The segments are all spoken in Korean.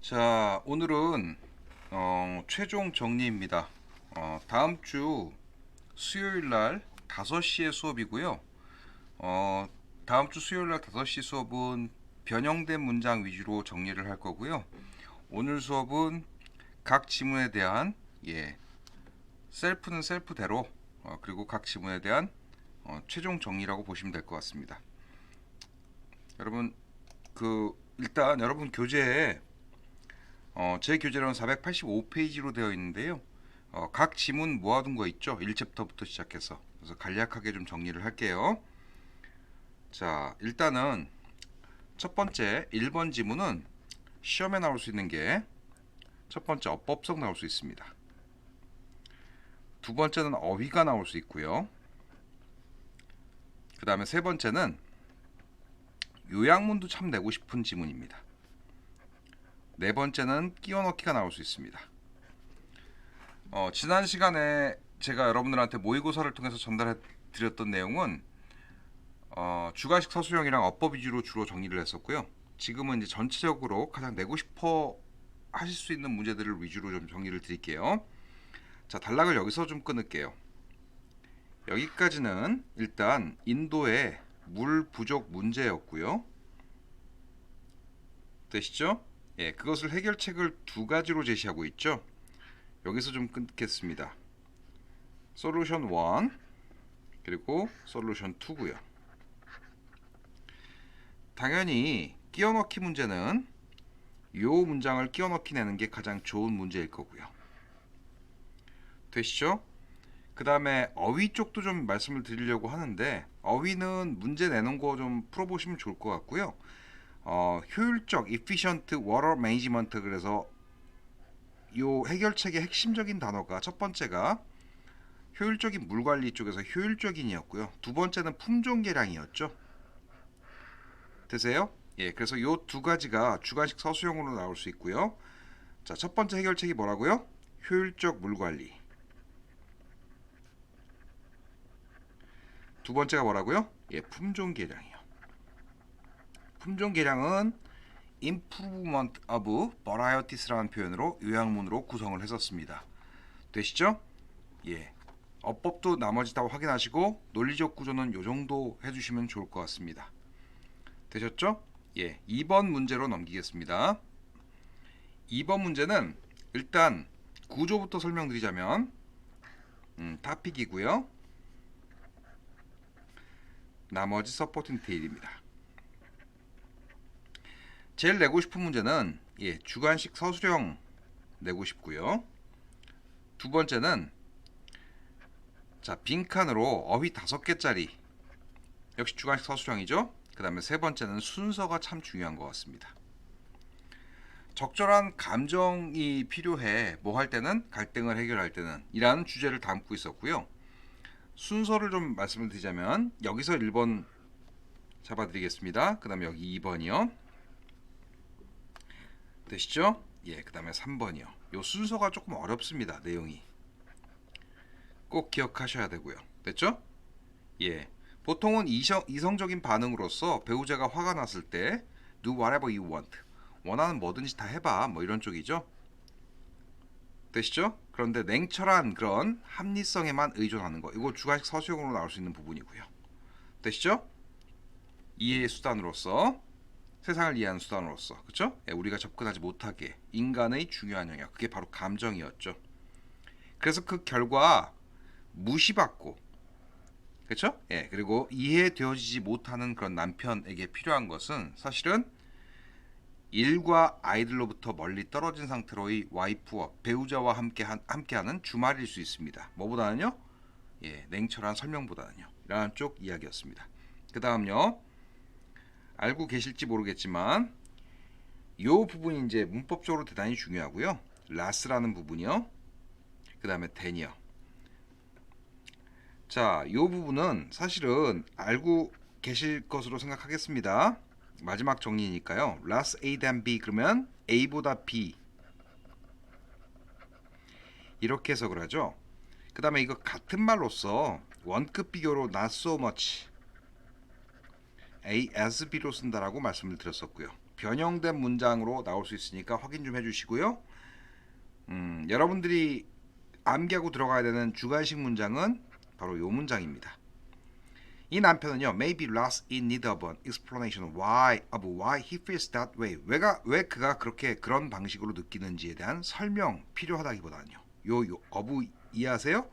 자, 오늘은 최종 정리입니다. 다음 주 수요일 날 5시에 수업이고요. 어, 다음 주 수요일 날 5시 수업은 변형된 문장 위주로 정리를 할 거고요. 오늘 수업은 각 지문에 대한 셀프는 셀프대로 그리고 각 지문에 대한 최종 정리라고 보시면 될 것 같습니다. 여러분 일단 여러분 교재에 제 교재로는 485페이지로 되어 있는데요. 각 지문 모아둔 거 있죠? 1챕터부터 시작해서. 그래서 간략하게 좀 정리를 할게요. 자, 일단은 첫 번째 1번 지문은 시험에 나올 수 있는 게 첫 번째 어법성 나올 수 있습니다. 두 번째는 어휘가 나올 수 있고요. 그 다음에 세 번째는 요약문도 참 내고 싶은 지문입니다. 네 번째는 끼워 넣기가 나올 수 있습니다. 지난 시간에 제가 여러분들한테 모의고사를 통해서 전달해 드렸던 내용은 주관식 서술형이랑 어법 위주로 주로 정리를 했었고요. 지금은 이제 전체적으로 가장 내고 싶어 하실 수 있는 문제들을 위주로 좀 정리를 드릴게요. 자, 단락을 여기서 좀 끊을게요. 여기까지는 일단 인도의 물 부족 문제였고요. 되시죠? 예, 그것을 해결책을 두 가지로 제시하고 있죠. 여기서 좀 끊겠습니다. 솔루션 1 그리고 솔루션 2고요. 당연히 끼워 넣기 문제는 요 문장을 끼워 넣기 내는 게 가장 좋은 문제일 거고요. 되시죠? 그 다음에 어휘 쪽도 좀 말씀을 드리려고 하는데 어휘는 문제 내는 거 좀 풀어보시면 좋을 것 같고요. 효율적, efficient water management 그래서 요 해결책의 핵심적인 단어가 첫 번째가 효율적인 물 관리 쪽에서 효율적인이었고요. 두 번째는 품종 계량이었죠. 되세요? 예, 그래서 요 두 가지가 주관식 서술형으로 나올 수 있고요. 자, 첫 번째 해결책이 뭐라고요? 효율적 물 관리. 두 번째가 뭐라고요? 예, 품종 계량이요. 품종 계량은 improvement of varieties라는 표현으로 요약문으로 구성을 했었습니다. 되시죠? 예. 어법도 나머지 다 확인하시고 논리적 구조는 요 정도 해주시면 좋을 것 같습니다. 되셨죠? 예. 2번 문제로 넘기겠습니다. 2번 문제는 일단 구조부터 설명드리자면 타픽이고요. 나머지 서포팅 디테일입니다. 제일 내고 싶은 문제는 주관식 서술형 내고 싶고요. 두 번째는 자, 빈칸으로 어휘 5개짜리 역시 주관식 서술형이죠. 그 다음에 세 번째는 순서가 참 중요한 것 같습니다. 적절한 감정이 필요해. 뭐 할 때는 갈등을 해결할 때는 이라는 주제를 담고 있었고요. 순서를 좀 말씀을 드리자면 여기서 1번 잡아드리겠습니다. 그 다음에 여기 2번이요. 되시죠? 예, 그 다음에 3번이요. 요 순서가 조금 어렵습니다. 내용이 꼭 기억하셔야 되고요. 됐죠? 예, 보통은 이성적인 반응으로서 배우자가 화가 났을 때 do whatever you want 원하는 뭐든지 다 해봐 뭐 이런 쪽이죠. 되시죠? 그런데 냉철한 그런 합리성에만 의존하는 거 이거 주관식 서술형으로 나올 수 있는 부분이고요. 되시죠? 이해의 수단으로서 세상을 이해하는 수단으로서 그렇죠? 예, 우리가 접근하지 못하게 인간의 중요한 영역 그게 바로 감정이었죠. 그래서 그 결과 무시받고 그렇죠? 예, 그리고 이해되어지지 못하는 그런 남편에게 필요한 것은 사실은 일과 아이들로부터 멀리 떨어진 상태로의 와이프와 배우자와 함께하는 주말일 수 있습니다. 뭐보다는요? 예, 냉철한 설명보다는요. 이러한 쪽 이야기였습니다. 그 다음요. 알고 계실지 모르겠지만 요 부분이 이제 문법적으로 대단히 중요하고요. 라스라는 부분이요. 그 다음에 then이요. 자, 요 부분은 사실은 알고 계실 것으로 생각하겠습니다. 마지막 정리니까요. last A than B 그러면 A보다 B 이렇게 해석을 하죠. 그 다음에 이거 같은 말로써 원급 비교로 not so much A as B로 쓴다라고 말씀을 드렸었고요. 변형된 문장으로 나올 수 있으니까 확인 좀 해주시고요. 여러분들이 암기하고 들어가야 되는 주관식 문장은 바로 이 문장입니다. 이 남편은요, may be lost in need of an explanation of why he feels that way. 왜 그가 그렇게 그런 방식으로 느끼는지에 대한 설명 필요하다기보다는요. 요 of 이해하세요?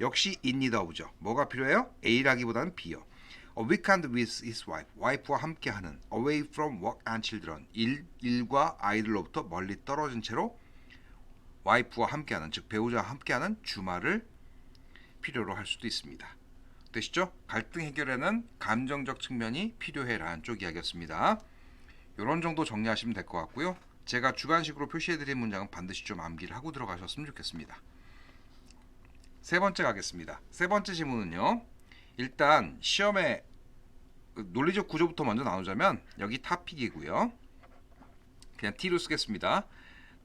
역시 in need of죠. 뭐가 필요해요? A라기보다는 B요. A weekend with his wife. 와이프와 함께하는 away from work and children. 일과 아이들로부터 멀리 떨어진 채로 와이프와 함께하는, 즉 배우자와 함께하는 주말을 필요로 할 수도 있습니다. 되시죠? 갈등 해결에는 감정적 측면이 필요해라는 쪽 이야기였습니다. 이런 정도 정리하시면 될 것 같고요. 제가 주관식으로 표시해드린 문장은 반드시 좀 암기를 하고 들어가셨으면 좋겠습니다. 세 번째 가겠습니다. 세 번째 지문은요. 일단 시험에 논리적 구조부터 먼저 나누자면 여기 타픽이고요. 그냥 T로 쓰겠습니다.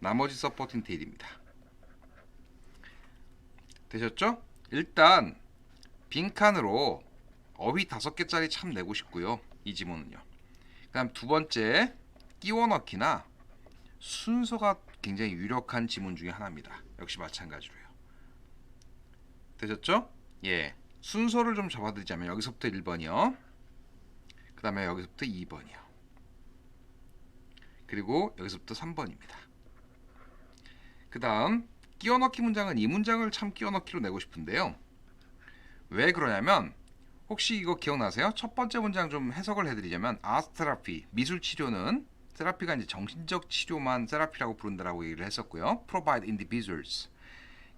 나머지 서포팅 테일입니다. 되셨죠? 일단 빈칸으로 어휘 5개짜리 참 내고 싶고요. 이 지문은요. 그 다음 두 번째 끼워 넣기나 순서가 굉장히 유력한 지문 중에 하나입니다. 역시 마찬가지로요. 되셨죠? 예. 순서를 좀 잡아드리자면 여기서부터 1번이요. 그 다음에 여기서부터 2번이요. 그리고 여기서부터 3번입니다. 그 다음 끼워넣기 문장은 이 문장을 참 끼워넣기로 내고 싶은데요. 왜 그러냐면 혹시 이거 기억나세요? 첫 번째 문장 좀 해석을 해드리자면 아트 테라피, 미술 치료는 테라피가 이제 정신적 치료만 테라피라고 부른다라고 얘기를 했었고요. provide individuals,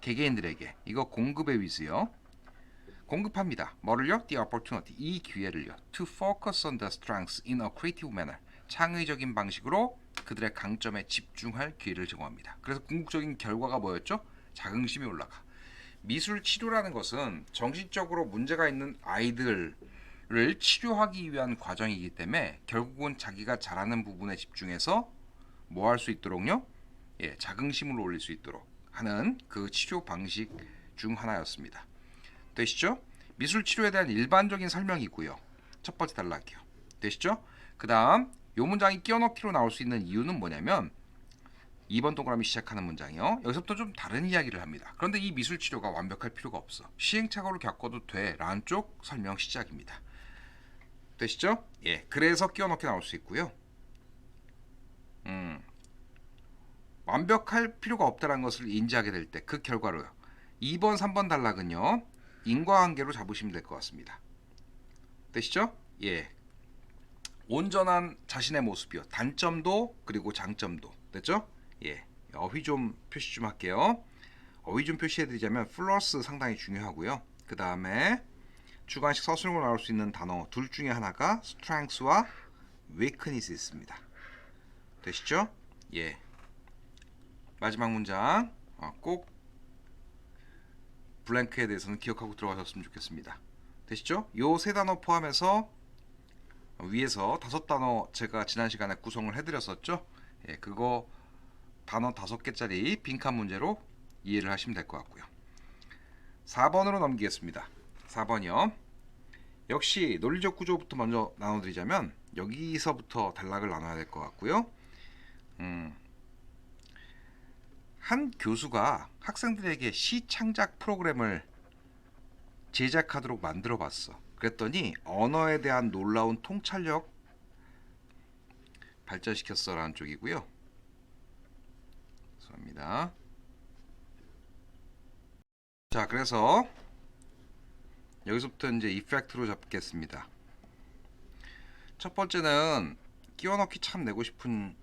개개인들에게 이거 공급의 위즈요. 공급합니다. 뭐를요? The opportunity, 이 기회를요. To focus on the strengths in a creative manner, 창의적인 방식으로 그들의 강점에 집중할 기회를 제공합니다. 그래서 궁극적인 결과가 뭐였죠? 자긍심이 올라가. 미술 치료라는 것은 정신적으로 문제가 있는 아이들을 치료하기 위한 과정이기 때문에 결국은 자기가 잘하는 부분에 집중해서 뭐 할 수 있도록요? 예, 자긍심을 올릴 수 있도록 하는 그 치료 방식 중 하나였습니다. 되시죠? 미술 치료에 대한 일반적인 설명이고요. 첫 번째 단락이요. 되시죠? 그 다음 요 문장이 끼워넣기로 나올 수 있는 이유는 뭐냐면 2번 동그라미 시작하는 문장이요. 여기서부터 좀 다른 이야기를 합니다. 그런데 이 미술 치료가 완벽할 필요가 없어. 시행착오를 겪어도 돼. 라는 쪽 설명 시작입니다. 되시죠? 예. 그래서 끼워넣기 나올 수 있고요. 완벽할 필요가 없다는 것을 인지하게 될 때 그 결과로요. 2번, 3번 단락은요. 인과관계로 잡으시면 될 것 같습니다. 되시죠? 예. 온전한 자신의 모습이요. 단점도 그리고 장점도. 됐죠? 예. 어휘 좀 표시 좀 할게요. 어휘 좀 표시해드리자면 플러스 상당히 중요하고요. 그 다음에 주관식 서술형으로 나올 수 있는 단어 둘 중에 하나가 strengths와 weakness 있습니다. 되시죠? 예. 마지막 문장 꼭 블랭크에 대해서는 기억하고 들어가셨으면 좋겠습니다. 되시죠? 요 세 단어 포함해서 위에서 5단어 제가 지난 시간에 구성을 해드렸었죠. 예, 그거 단어 5개짜리 빈칸 문제로 이해를 하시면 될 것 같고요. 4번으로 넘기겠습니다. 4번이요. 역시 논리적 구조부터 먼저 나눠드리자면 여기서부터 단락을 나눠야 될 것 같고요. 한 교수가 학생들에게 시 창작 프로그램을 제작하도록 만들어 봤어. 그랬더니 언어에 대한 놀라운 통찰력 발전시켰어 라는 쪽이고요. 죄송합니다. 자, 그래서 여기서부터 이제 이펙트로 잡겠습니다. 첫 번째는 끼워넣기 참 내고 싶은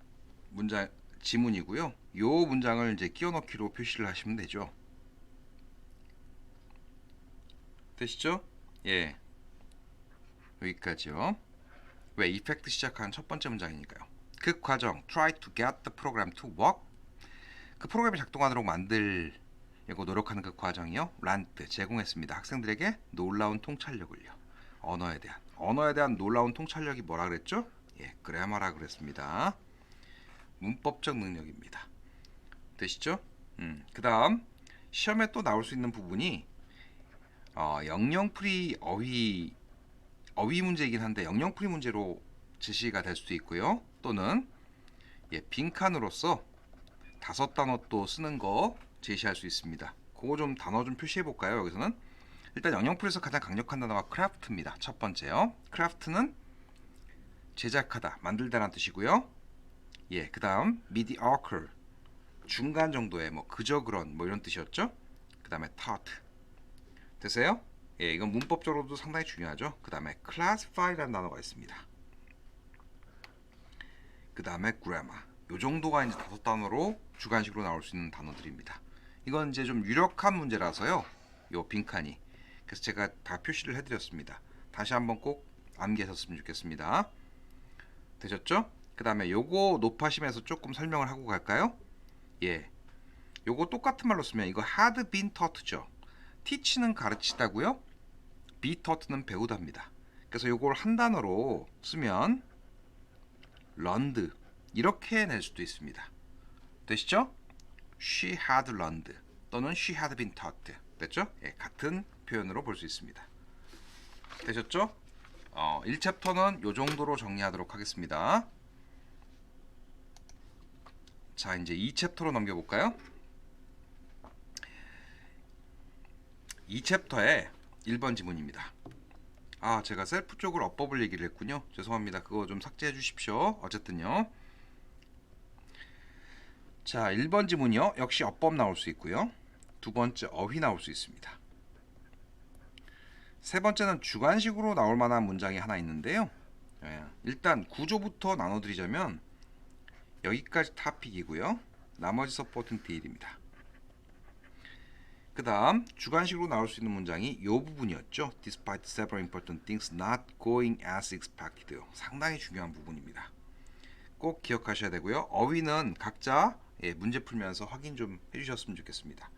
문장 지문이고요. 요 문장을 이제 끼워넣기로 표시를 하시면 되죠. 되시죠? 예. 여기까지요. 왜 이펙트 시작한 첫 번째 문장이니까요. 그 과정 try to get the program to work. 그 프로그램이 작동하도록 만들려고 노력하는 그 과정이요. 란트 제공했습니다. 학생들에게 놀라운 통찰력을요. 언어에 대한 놀라운 통찰력이 뭐라 그랬죠? 예, 그래마라 그랬습니다. 문법적 능력입니다. 되시죠? 그 다음 시험에 또 나올 수 있는 부분이 영영풀이 어휘 문제이긴 한데 영영풀이 문제로 제시가 될 수도 있고요. 또는 빈칸으로서 5단어 또 쓰는 거 제시할 수 있습니다. 그거 좀 단어 좀 표시해 볼까요? 여기서는 일단 영영풀에서 가장 강력한 단어가 크래프트입니다. 첫 번째요. 크래프트는 제작하다, 만들다라는 뜻이고요. 그다음 mediocre 중간 정도의 뭐 그저 그런 뭐 이런 뜻이었죠. 그다음에 taught 됐어요? 이건 문법적으로도 상당히 중요하죠. 그다음에 classify라는 단어가 있습니다. 그다음에 grammar 요 정도가 이제 5단어로 주관식으로 나올 수 있는 단어들입니다. 이건 이제 좀 유력한 문제라서요. 요 빈칸이 그래서 제가 다 표시를 해드렸습니다. 다시 한번 꼭 암기하셨으면 좋겠습니다. 되셨죠? 그 다음에 요거 높아심에서 조금 설명을 하고 갈까요? 요거 똑같은 말로 쓰면 이거 had been taught죠. teach는 가르치다고요. be taught는 배우다입니다. 그래서 요걸 한 단어로 쓰면 learned 이렇게 낼 수도 있습니다. 되시죠? She had learned 또는 she had been taught 됐죠? 같은 표현으로 볼 수 있습니다. 되셨죠? 1챕터는 요 정도로 정리하도록 하겠습니다. 자, 이제 2챕터로 넘겨볼까요? 2챕터의 1번 지문입니다. 제가 셀프 쪽으로 어법을 얘기를 했군요. 죄송합니다. 그거 좀 삭제해 주십시오. 어쨌든요. 자, 1번 지문이요. 역시 어법 나올 수 있고요. 두 번째 어휘 나올 수 있습니다. 세 번째는 주관식으로 나올 만한 문장이 하나 있는데요. 일단 구조부터 나눠드리자면 여기까지 타픽이고요. 나머지 서포팅 디테일입니다. 그 다음 주관식으로 나올 수 있는 문장이 이 부분이었죠. Despite several important things not going as expected. 상당히 중요한 부분입니다. 꼭 기억하셔야 되고요. 어휘는 각자 문제 풀면서 확인 좀 해주셨으면 좋겠습니다.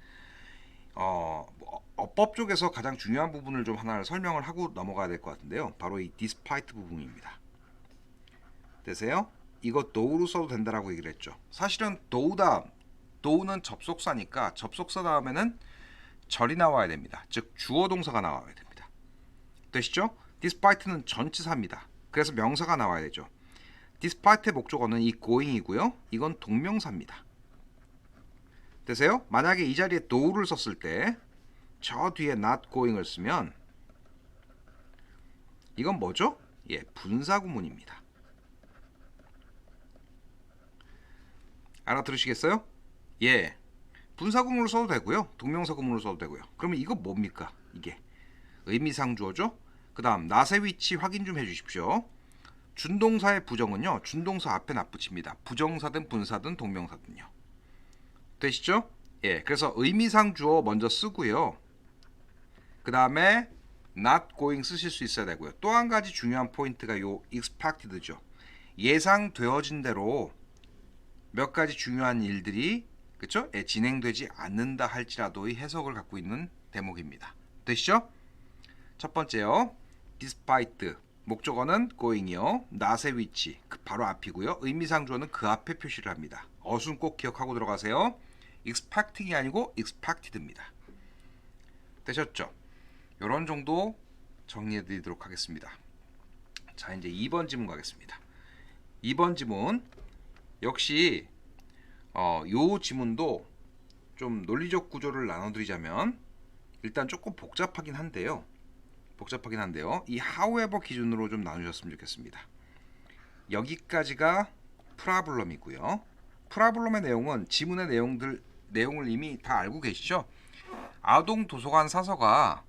어법 쪽에서 가장 중요한 부분을 좀 하나를 설명을 하고 넘어가야 될 것 같은데요. 바로 이 despite 부분입니다. 되세요? 이거 do로 써도 된다라고 얘기를 했죠. 사실은 do는 접속사니까 접속사 다음에는 절이 나와야 됩니다. 즉 주어 동사가 나와야 됩니다. 되시죠? despite는 전치사입니다. 그래서 명사가 나와야 되죠. despite의 목적어는 이 going이고요. 이건 동명사입니다. 되세요? 만약에 이 자리에 do를 썼을 때 저 뒤에 not going을 쓰면 이건 뭐죠? 분사구문입니다. 알아들으시겠어요? 분사구문으로 써도 되고요. 동명사구문으로 써도 되고요. 그러면 이거 뭡니까? 이게 의미상 주어죠? 그 다음 not의 위치 확인 좀 해주십시오. 준동사의 부정은요. 준동사 앞에 납붙입니다. 부정사든 분사든 동명사든요. 되시죠? 그래서 의미상 주어 먼저 쓰고요. 그 다음에 not going 쓰실 수 있어야 되고요. 또 한 가지 중요한 포인트가 요 expected죠. 예상되어진 대로 몇 가지 중요한 일들이 그쵸? 진행되지 않는다 할지라도의 해석을 갖고 있는 대목입니다. 되시죠? 첫 번째요. despite 목적어는 going이요. not의 위치 그 바로 앞이고요. 의미상 주어는 그 앞에 표시를 합니다. 어순 꼭 기억하고 들어가세요. expecting이 아니고 expected입니다. 되셨죠? 이런 정도 정리해 드리도록 하겠습니다. 자, 이제 2번 지문 가겠습니다. 2번 지문 역시 요 지문도 좀 논리적 구조를 나눠드리자면 일단 조금 복잡하긴 한데요. 이 however 기준으로 좀 나누셨으면 좋겠습니다. 여기까지가 프라블럼이고요. 프라블럼의 내용은 지문의 내용을 이미 다 알고 계시죠? 아동 도서관 사서가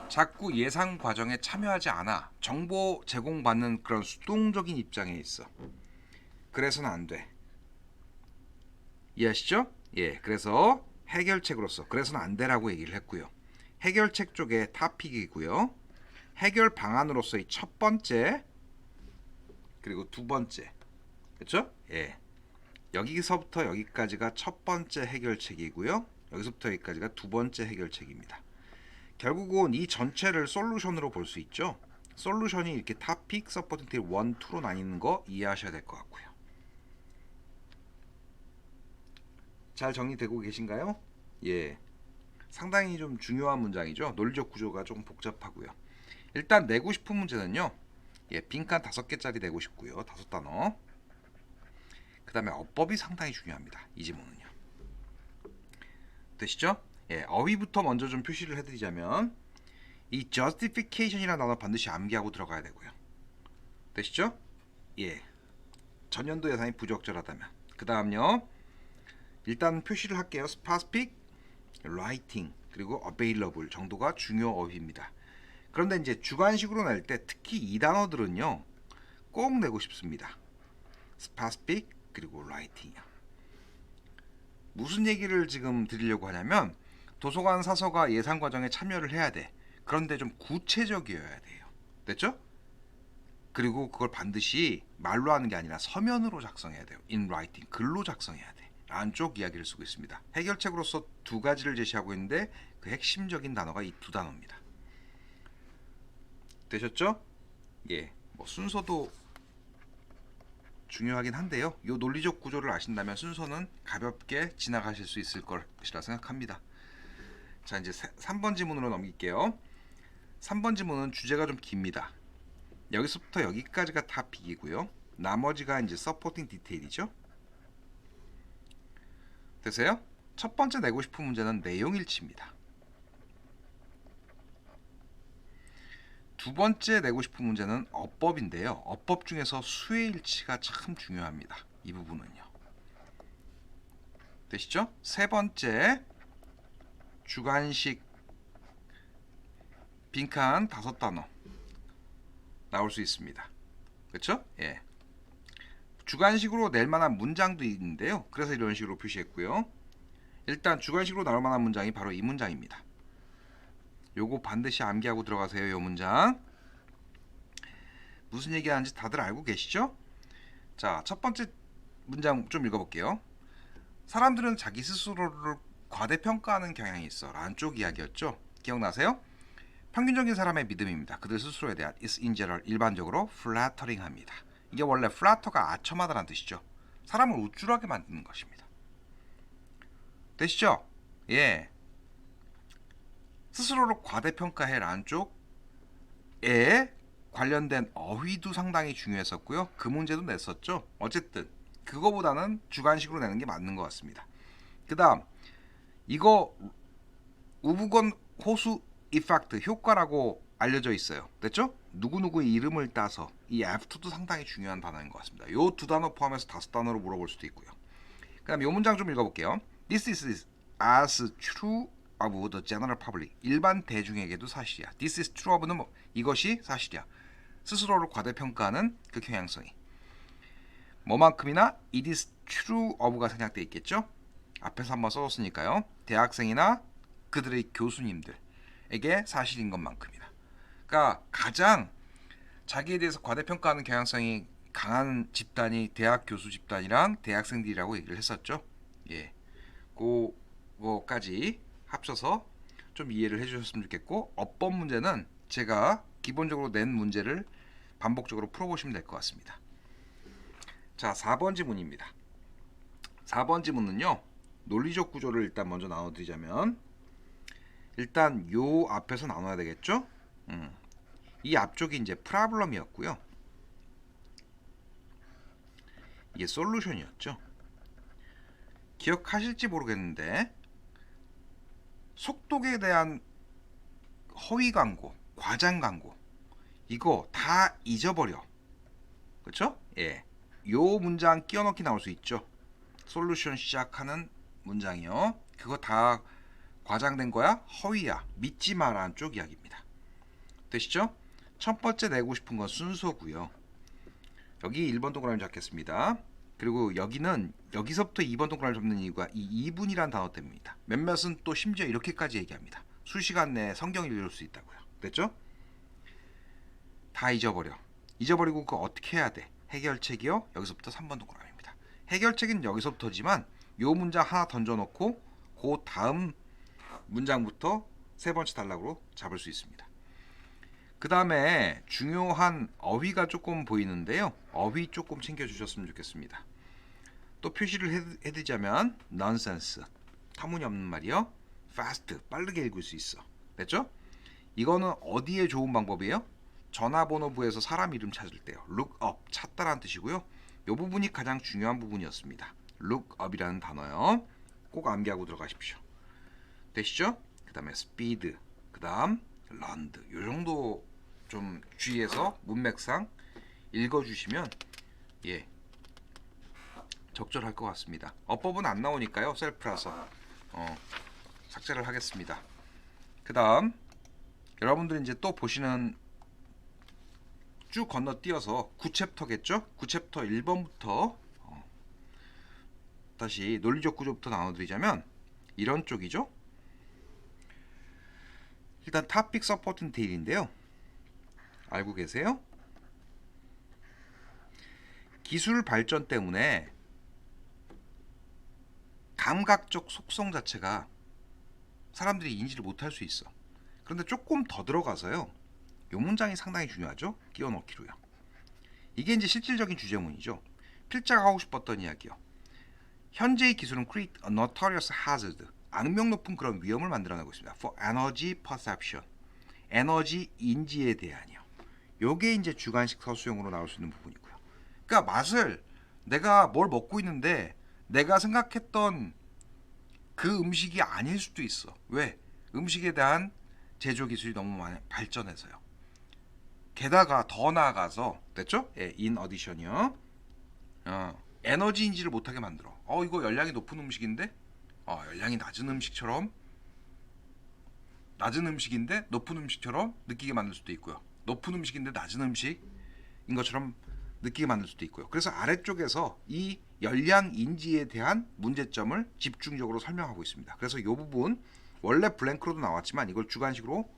자꾸 예상 과정에 참여하지 않아 정보 제공받는 그런 수동적인 입장에 있어. 그래서는 안 돼. 이해하시죠? 그래서 해결책으로서 그래서는 안 돼라고 얘기를 했고요. 해결책 쪽에 타픽이고요. 해결 방안으로서의 첫 번째 그리고 두 번째. 그렇죠? 여기서부터 여기까지가 첫 번째 해결책이고요. 여기서부터 여기까지가 두 번째 해결책입니다. 결국은 이 전체를 솔루션으로 볼 수 있죠. 솔루션이 이렇게 타픽, 서포팅 딜 1, 2로 나뉘는 거 이해하셔야 될 것 같고요. 잘 정리되고 계신가요? 상당히 좀 중요한 문장이죠. 논리적 구조가 조금 복잡하고요. 일단 내고 싶은 문제는요. 예, 빈칸 5개짜리 내고 싶고요. 5단어. 그 다음에 어법이 상당히 중요합니다. 이 지문은요. 되시죠? 예, 어휘부터 먼저 좀 표시를 해드리자면 이 justification이라는 단어 반드시 암기하고 들어가야 되고요. 되시죠? 예, 전년도 예산이 부적절하다면. 그 다음요. 일단 표시를 할게요. specific, writing, 그리고 available 정도가 중요 어휘입니다. 그런데 이제 주관식으로 낼 때 특히 이 단어들은요. 꼭 내고 싶습니다. specific 그리고 writing이요. 무슨 얘기를 지금 드리려고 하냐면 도서관 사서가 예산 과정에 참여를 해야 돼. 그런데 좀 구체적이어야 돼요. 됐죠? 그리고 그걸 반드시 말로 하는 게 아니라 서면으로 작성해야 돼요. in writing, 글로 작성해야 돼. 라는 쪽 이야기를 쓰고 있습니다. 해결책으로서 두 가지를 제시하고 있는데 그 핵심적인 단어가 이 두 단어입니다. 되셨죠? 예, 뭐 순서도 중요하긴 한데요. 이 논리적 구조를 아신다면 순서는 가볍게 지나가실 수 있을 것이라 생각합니다. 자, 이제 3번 지문으로 넘길게요. 3번 지문은 주제가 좀 깁니다. 여기서부터 여기까지가 다 빅이고요. 나머지가 이제 서포팅 디테일이죠. 되세요? 첫 번째 내고 싶은 문제는 내용일치입니다. 두 번째 내고 싶은 문제는 어법인데요. 어법 중에서 수의일치가 참 중요합니다. 이 부분은요. 되시죠? 세 번째 주관식 빈칸 5단어 나올 수 있습니다. 그렇죠? 예. 주관식으로 낼 만한 문장도 있는데요. 그래서 이런 식으로 표시했고요. 일단 주관식으로 나올 만한 문장이 바로 이 문장입니다. 요거 반드시 암기하고 들어가세요. 요 문장. 무슨 얘기하는지 다들 알고 계시죠? 자, 첫 번째 문장 좀 읽어볼게요. 사람들은 자기 스스로를 과대평가하는 경향이 있어. 라는 쪽 이야기였죠. 기억나세요? 평균적인 사람의 믿음입니다. 그들 스스로에 대한 is in general 일반적으로 flattering합니다. 이게 원래 flatter가 아첨하다라는 뜻이죠. 사람을 우쭐하게 만드는 것입니다. 되시죠? 예. 스스로를 과대평가해라는 쪽에 관련된 어휘도 상당히 중요했었고요. 그 문제도 냈었죠. 어쨌든 그거보다는 주관식으로 내는 게 맞는 것 같습니다. 그 다음 이거 우부건 호수 이펙트 효과라고 알려져 있어요. 됐죠? 누구누구의 이름을 따서 이 after도 상당히 중요한 단어인 것 같습니다. 요 두 단어 포함해서 5단어로 물어볼 수도 있고요. 그 다음 요 문장 좀 읽어볼게요. This is as true of the general public. 일반 대중에게도 사실이야. This is true of는 뭐 이것이 사실이야. 스스로를 과대평가하는 그 경향성이 뭐만큼이나 it is true of가 생략되어 있겠죠. 앞에서 한번 써줬으니까요. 대학생이나 그들의 교수님들에게 사실인 것만큼이나. 그러니까 가장 자기에 대해서 과대평가하는 경향성이 강한 집단이 대학 교수 집단이랑 대학생들이라고 얘기를 했었죠. 예, 그거까지 합쳐서 좀 이해를 해주셨으면 좋겠고, 어법 문제는 제가 기본적으로 낸 문제를 반복적으로 풀어보시면 될 것 같습니다. 자, 4번 지문입니다. 4번 지문은요, 논리적 구조를 일단 먼저 나눠드리자면, 일단 요 앞에서 나눠야 되겠죠. 이 앞쪽이 이제 프라블럼이었고요, 이게 솔루션이었죠. 기억하실지 모르겠는데 속독에 대한 허위 광고, 과장 광고 이거 다 잊어버려. 그렇죠? 예. 요 문장 끼워 넣기 나올 수 있죠. 솔루션 시작하는 문장이요. 그거 다 과장된 거야? 허위야. 믿지 마라는 쪽 이야기입니다. 되시죠? 첫 번째 내고 싶은 건 순서고요. 여기 1번 동그라미 잡겠습니다. 그리고 여기는 여기서부터 2번 동그라미 잡는 이유가 이 2분이란 단어 때문입니다. 몇몇은 또 심지어 이렇게까지 얘기합니다. 수시간 내에 성경을 읽을 수 있다고요. 됐죠? 다 잊어버려. 잊어버리고 그거 어떻게 해야 돼? 해결책이요. 여기서부터 3번 동그라미입니다. 해결책은 여기서부터지만 요 문장 하나 던져놓고 그 다음 문장부터 세 번째 단락으로 잡을 수 있습니다. 그 다음에 중요한 어휘가 조금 보이는데요. 어휘 조금 챙겨주셨으면 좋겠습니다. 또 표시를 해드리자면 nonsense, 터무니없는 말이요. fast, 빠르게 읽을 수 있어. 됐죠? 이거는 어디에 좋은 방법이에요? 전화번호부에서 사람 이름 찾을 때요. look up 찾다라는 뜻이고요. 이 부분이 가장 중요한 부분이었습니다. look up이라는 단어요. 꼭 암기하고 들어가십시오. 되시죠? 그 다음에 speed, 그 다음 learned. 요 정도 좀 주의해서 문맥상 읽어주시면 예 적절할 것 같습니다. 어법은 안 나오니까요. 셀프라서 삭제를 하겠습니다. 그 다음 여러분들이 이제 또 보시는 쭉 건너뛰어서 9챕터겠죠? 9챕터 1번부터 다시 논리적 구조부터 나눠드리자면 이런 쪽이죠. 일단 topic supporting detail인데요. 알고 계세요? 기술 발전 때문에 감각적 속성 자체가 사람들이 인지를 못할 수 있어. 그런데 조금 더 들어가서요. 이 문장이 상당히 중요하죠. 끼워 넣기로요. 이게 이제 실질적인 주제문이죠. 필자가 하고 싶었던 이야기요. 현재의 기술은 create a notorious hazard. 악명 높은 그런 위험을 만들어내고 있습니다. For energy perception. 에너지 인지에 대한이요. 요게 이제 주관식 서술형으로 나올 수 있는 부분이고요. 그러니까 맛을 내가 뭘 먹고 있는데 내가 생각했던 그 음식이 아닐 수도 있어. 왜? 음식에 대한 제조 기술이 너무 많이 발전해서요. 게다가 더 나아가서 됐죠? 예, in addition이요. 에너지 인지를 못하게 만들어. 이거 열량이 높은 음식인데, 열량이 낮은 음식처럼 낮은 음식인데 높은 음식처럼 느끼게 만들 수도 있고요. 높은 음식인데 낮은 음식인 것처럼 느끼게 만들 수도 있고요. 그래서 아래쪽에서 이 열량 인지에 대한 문제점을 집중적으로 설명하고 있습니다. 그래서 이 부분 원래 블랭크로도 나왔지만 이걸 주관식으로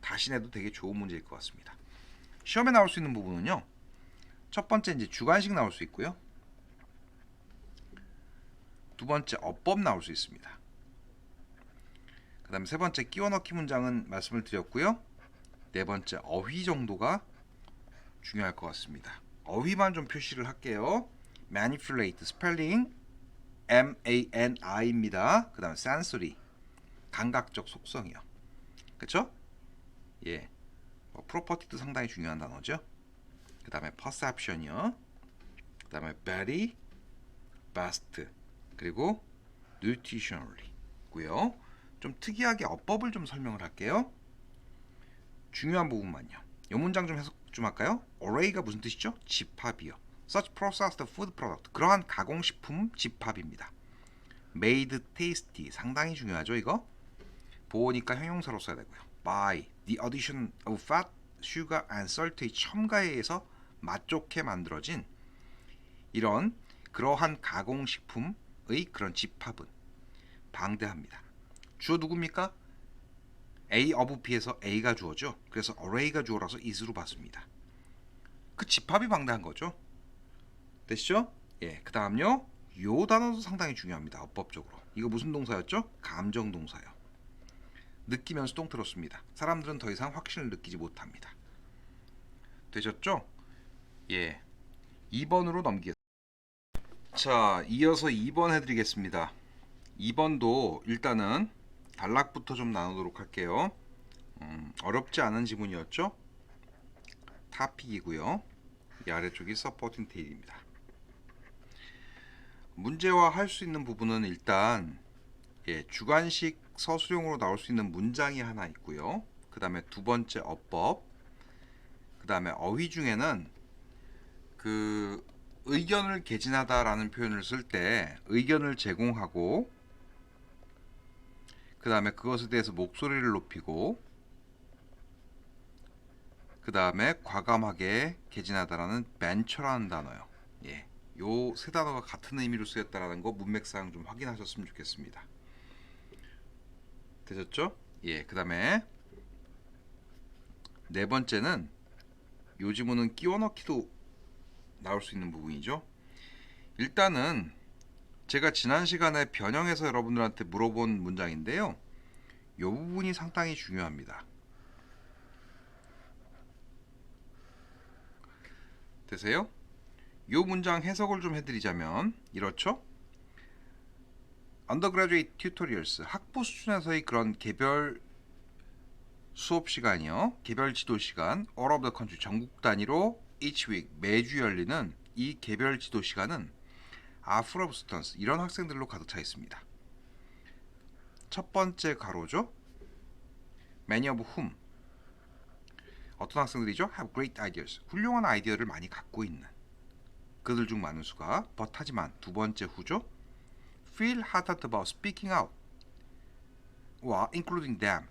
다시 내도 되게 좋은 문제일 것 같습니다. 시험에 나올 수 있는 부분은요. 첫 번째 이제 주관식 나올 수 있고요. 두 번째 어법 나올 수 있습니다. 그 다음에 세 번째 끼워 넣기 문장은 말씀을 드렸고요. 네 번째 어휘 정도가 중요할 것 같습니다. 어휘만 좀 표시를 할게요. manipulate 스펠링 M-A-N-I입니다. 그 다음에 sensory 감각적 속성이요. 그쵸? 예. 프로퍼티도 상당히 중요한 단어죠. 그 다음에 perception이요. 그 다음에 very, best 그리고 nutritionally 고요. 좀 특이하게 어법을 좀 설명을 할게요. 중요한 부분만요. 이 문장 좀 해석 좀 할까요? array가 무슨 뜻이죠? 집합이요. such processed food product 그러한 가공식품 집합입니다. made tasty 상당히 중요하죠 이거. 보호니까 형용사로 써야 되고요. by the addition of fat, sugar and salt의 첨가에 의해서 맛 좋게 만들어진 이런 그러한 가공식품의 그런 집합은 방대합니다. 주어 누굽니까? A of B에서 A가 주어죠. 그래서 array가 주어라서 is로 봤습니다. 그 집합이 방대한 거죠. 되시죠? 예, 그 다음요. 요 단어도 상당히 중요합니다. 어법적으로. 이거 무슨 동사였죠? 감정 동사요. 느끼면서 똥 들었습니다. 사람들은 더 이상 확신을 느끼지 못합니다. 되셨죠? 예. 2번으로 넘기겠습니다. 자, 이어서 2번 해드리겠습니다. 2번도 일단은 단락부터 좀 나누도록 할게요. 어렵지 않은 지문이었죠? 타픽이고요. 이 아래쪽이 서포팅 테일입니다. 문제화할 수 있는 부분은 일단 주관식 서술형으로 나올 수 있는 문장이 하나 있고요. 그 다음에 두 번째 어법, 그 다음에 어휘 중에는 그 의견을 개진하다라는 표현을 쓸 때 의견을 제공하고 그 다음에 그것에 대해서 목소리를 높이고 그 다음에 과감하게 개진하다라는 벤처라는 단어요. 예, 요 세 단어가 같은 의미로 쓰였다라는 거 문맥상 좀 확인하셨으면 좋겠습니다. 되셨죠? 예, 그 다음에 네 번째는 요 지문은 끼워 넣기도 나올 수 있는 부분이죠. 일단은 제가 지난 시간에 변형해서 여러분들한테 물어본 문장인데요. 요 부분이 상당히 중요합니다. 되세요? 요 문장 해석을 좀 해드리자면 이렇죠? Undergraduate tutorials 학부 수준에서의 그런 개별 수업 시간이요. 개별 지도 시간 all of the country 전국 단위로 each week 매주 열리는 이 개별 지도 시간은 are full of students 이런 학생들로 가득 차 있습니다. 첫 번째 가로죠. many of whom 어떤 학생들이죠? have great ideas 훌륭한 아이디어를 많이 갖고 있는 그들 중 많은 수가 but 하지만 두 번째 후죠. feel hard about speaking out 와 including them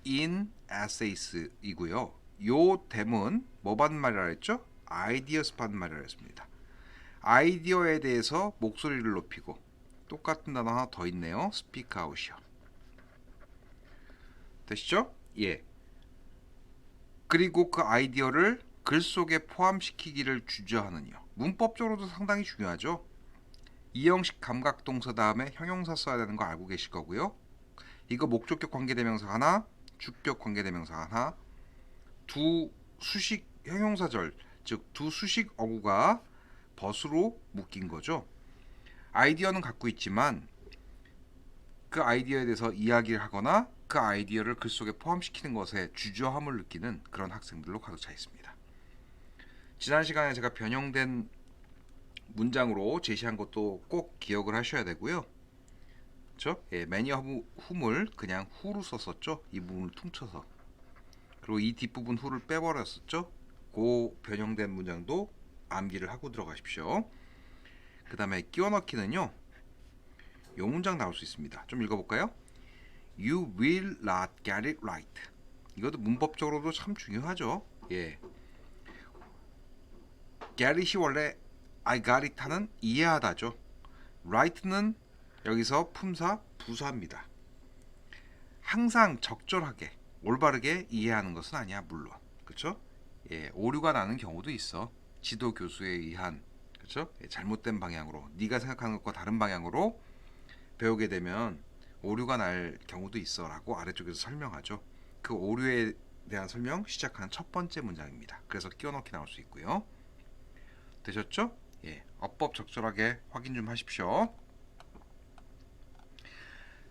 in essays 이고요. 요 them은 뭐 받는 말이라 했죠? ideas 받는 말이라 했습니다. 아이디어에 대해서 목소리를 높이고 똑같은 단어 하나 더 있네요. speak out이요. 되시죠? 예. 그리고 그 아이디어를 글 속에 포함시키기를 주저하는요. 문법적으로도 상당히 중요하죠. 이형식 감각동사 다음에 형용사 써야 되는 거 알고 계실 거고요. 이거 목적격 관계대명사 하나, 주격 관계대명사 하나, 두 수식 형용사절, 즉 두 수식 어구가 벗으로 묶인 거죠. 아이디어는 갖고 있지만 그 아이디어에 대해서 이야기를 하거나 그 아이디어를 글 속에 포함시키는 것에 주저함을 느끼는 그런 학생들로 가득 차 있습니다. 지난 시간에 제가 변형된 문장으로 제시한 것도 꼭 기억을 하셔야 되고요. 그렇죠? 예, many of whom을 그냥 who로 썼었죠. 이 부분을 퉁쳐서. 그리고 이 뒷부분 who를 빼버렸었죠. 그 변형된 문장도 암기를 하고 들어가십시오. 그 다음에 끼워넣기는요. 요 문장 나올 수 있습니다. 좀 읽어볼까요? You will not get it right. 이것도 문법적으로도 참 중요하죠. 예. get it이 원래 I got it 하는 이해하다죠. right는 여기서 품사 부사입니다. 항상 적절하게 올바르게 이해하는 것은 아니야 물론. 그렇죠? 예, 오류가 나는 경우도 있어. 지도 교수에 의한 그렇죠? 예, 잘못된 방향으로 네가 생각하는 것과 다른 방향으로 배우게 되면 오류가 날 경우도 있어라고 아래쪽에서 설명하죠. 그 오류에 대한 설명 시작하는 첫 번째 문장입니다. 그래서 끼워넣기 나올 수 있고요. 되셨죠? 예, 어법 적절하게 확인 좀 하십시오.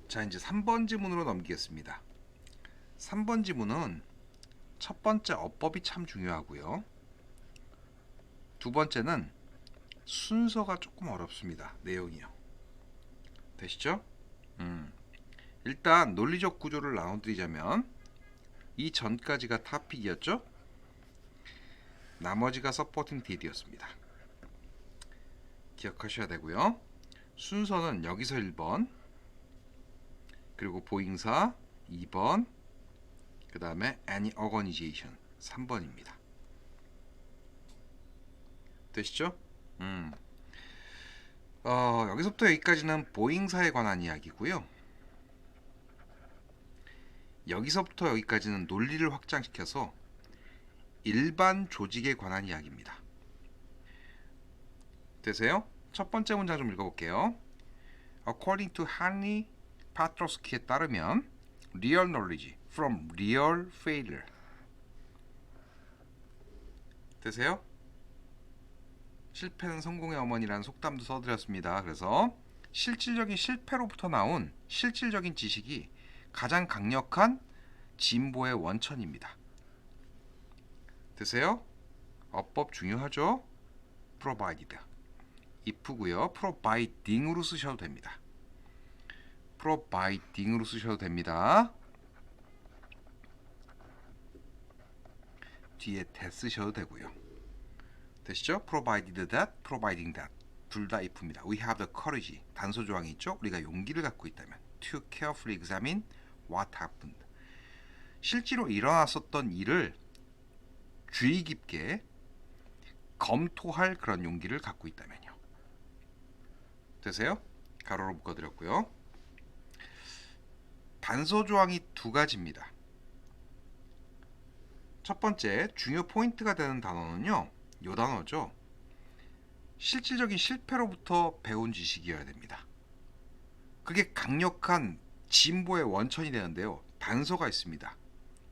자, 이제 3번 지문으로 넘기겠습니다. 3번 지문은 첫 번째 어법이 참 중요하고요. 두 번째는 순서가 조금 어렵습니다. 내용이요. 되시죠? 일단 논리적 구조를 나눠드리자면 이 전까지가 to픽이었죠? 나머지가 supporting deed였습니다. 기억하셔야 되고요. 순서는 여기서 1번, 그리고 보잉사 2번, 그 다음에 any organization 3번입니다. 되시죠? 여기서부터 여기까지는 보잉사에 관한 이야기고요. 여기서부터 여기까지는 논리를 확장시켜서 일반 조직에 관한 이야기입니다. 되세요? 첫 번째 문장 좀 읽어볼게요. According to Henry Petrosky에 따르면 real knowledge from real failure. 되세요? 실패는 성공의 어머니라는 속담도 써드렸습니다. 그래서 실질적인 실패로부터 나온 실질적인 지식이 가장 강력한 진보의 원천입니다. 되세요? 어법 중요하죠? provided if고요. providing으로 쓰셔도 됩니다. providing으로 쓰셔도 됩니다. 뒤에 that 쓰셔도 되고요. 되시죠? provided that, providing that 둘 다 if입니다. We have the courage 단서 조항이 있죠? 우리가 용기를 갖고 있다면 to carefully examine what happened 실제로 일어났었던 일을 주의 깊게 검토할 그런 용기를 갖고 있다면요. 되세요? 가로로 묶어드렸고요. 단서 조항이 두 가지입니다. 첫 번째 중요 포인트가 되는 단어는요. 요 단어죠. 실질적인 실패로부터 배운 지식이어야 됩니다. 그게 강력한 진보의 원천이 되는데요. 단서가 있습니다.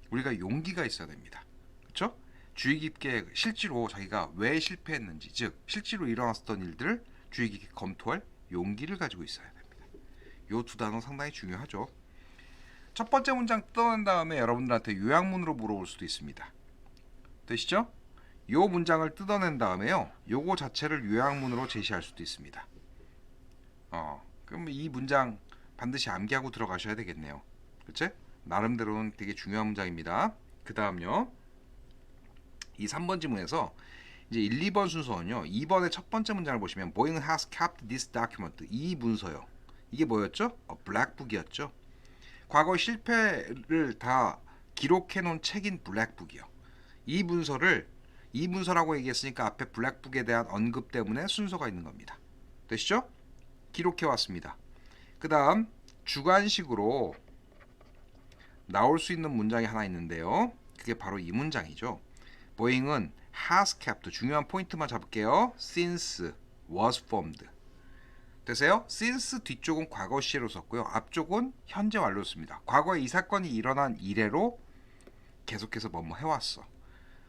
우리가 용기가 있어야 됩니다. 그렇죠? 주의 깊게 실제로 자기가 왜 실패했는지, 즉 실제로 일어났었던 일들을 주의 깊게 검토할 용기를 가지고 있어야 됩니다. 요 두 단어 상당히 중요하죠. 첫 번째 문장 뜯어낸 다음에 여러분들한테 요약문으로 물어볼 수도 있습니다. 되시죠? 요 문장을 뜯어낸 다음에요. 요거 자체를 요약문으로 제시할 수도 있습니다. 그럼 이 문장 반드시 암기하고 들어가셔야 되겠네요. 그치? 나름대로는 되게 중요한 문장입니다. 그 다음요. 이 3번 지문에서 이제 1, 2번 순서는요. 2번의 첫 번째 문장을 보시면 Boeing has kept this document. 이 문서요. 이게 뭐였죠? 블랙북이었죠. 과거 실패를 다 기록해 놓은 책인 블랙북이요. 이 문서라고 얘기했으니까 앞에 블랙북에 대한 언급 때문에 순서가 있는 겁니다. 되시죠? 기록해 왔습니다. 그 다음 주관식으로 나올 수 있는 문장이 하나 있는데요. 그게 바로 이 문장이죠. 보잉은 has kept, 중요한 포인트만 잡을게요. since was formed. 되세요? since 뒤쪽은 과거 시제로 썼고요. 앞쪽은 현재 완료로 씁니다. 과거에 이 사건이 일어난 이래로 계속해서 뭐뭐 해왔어.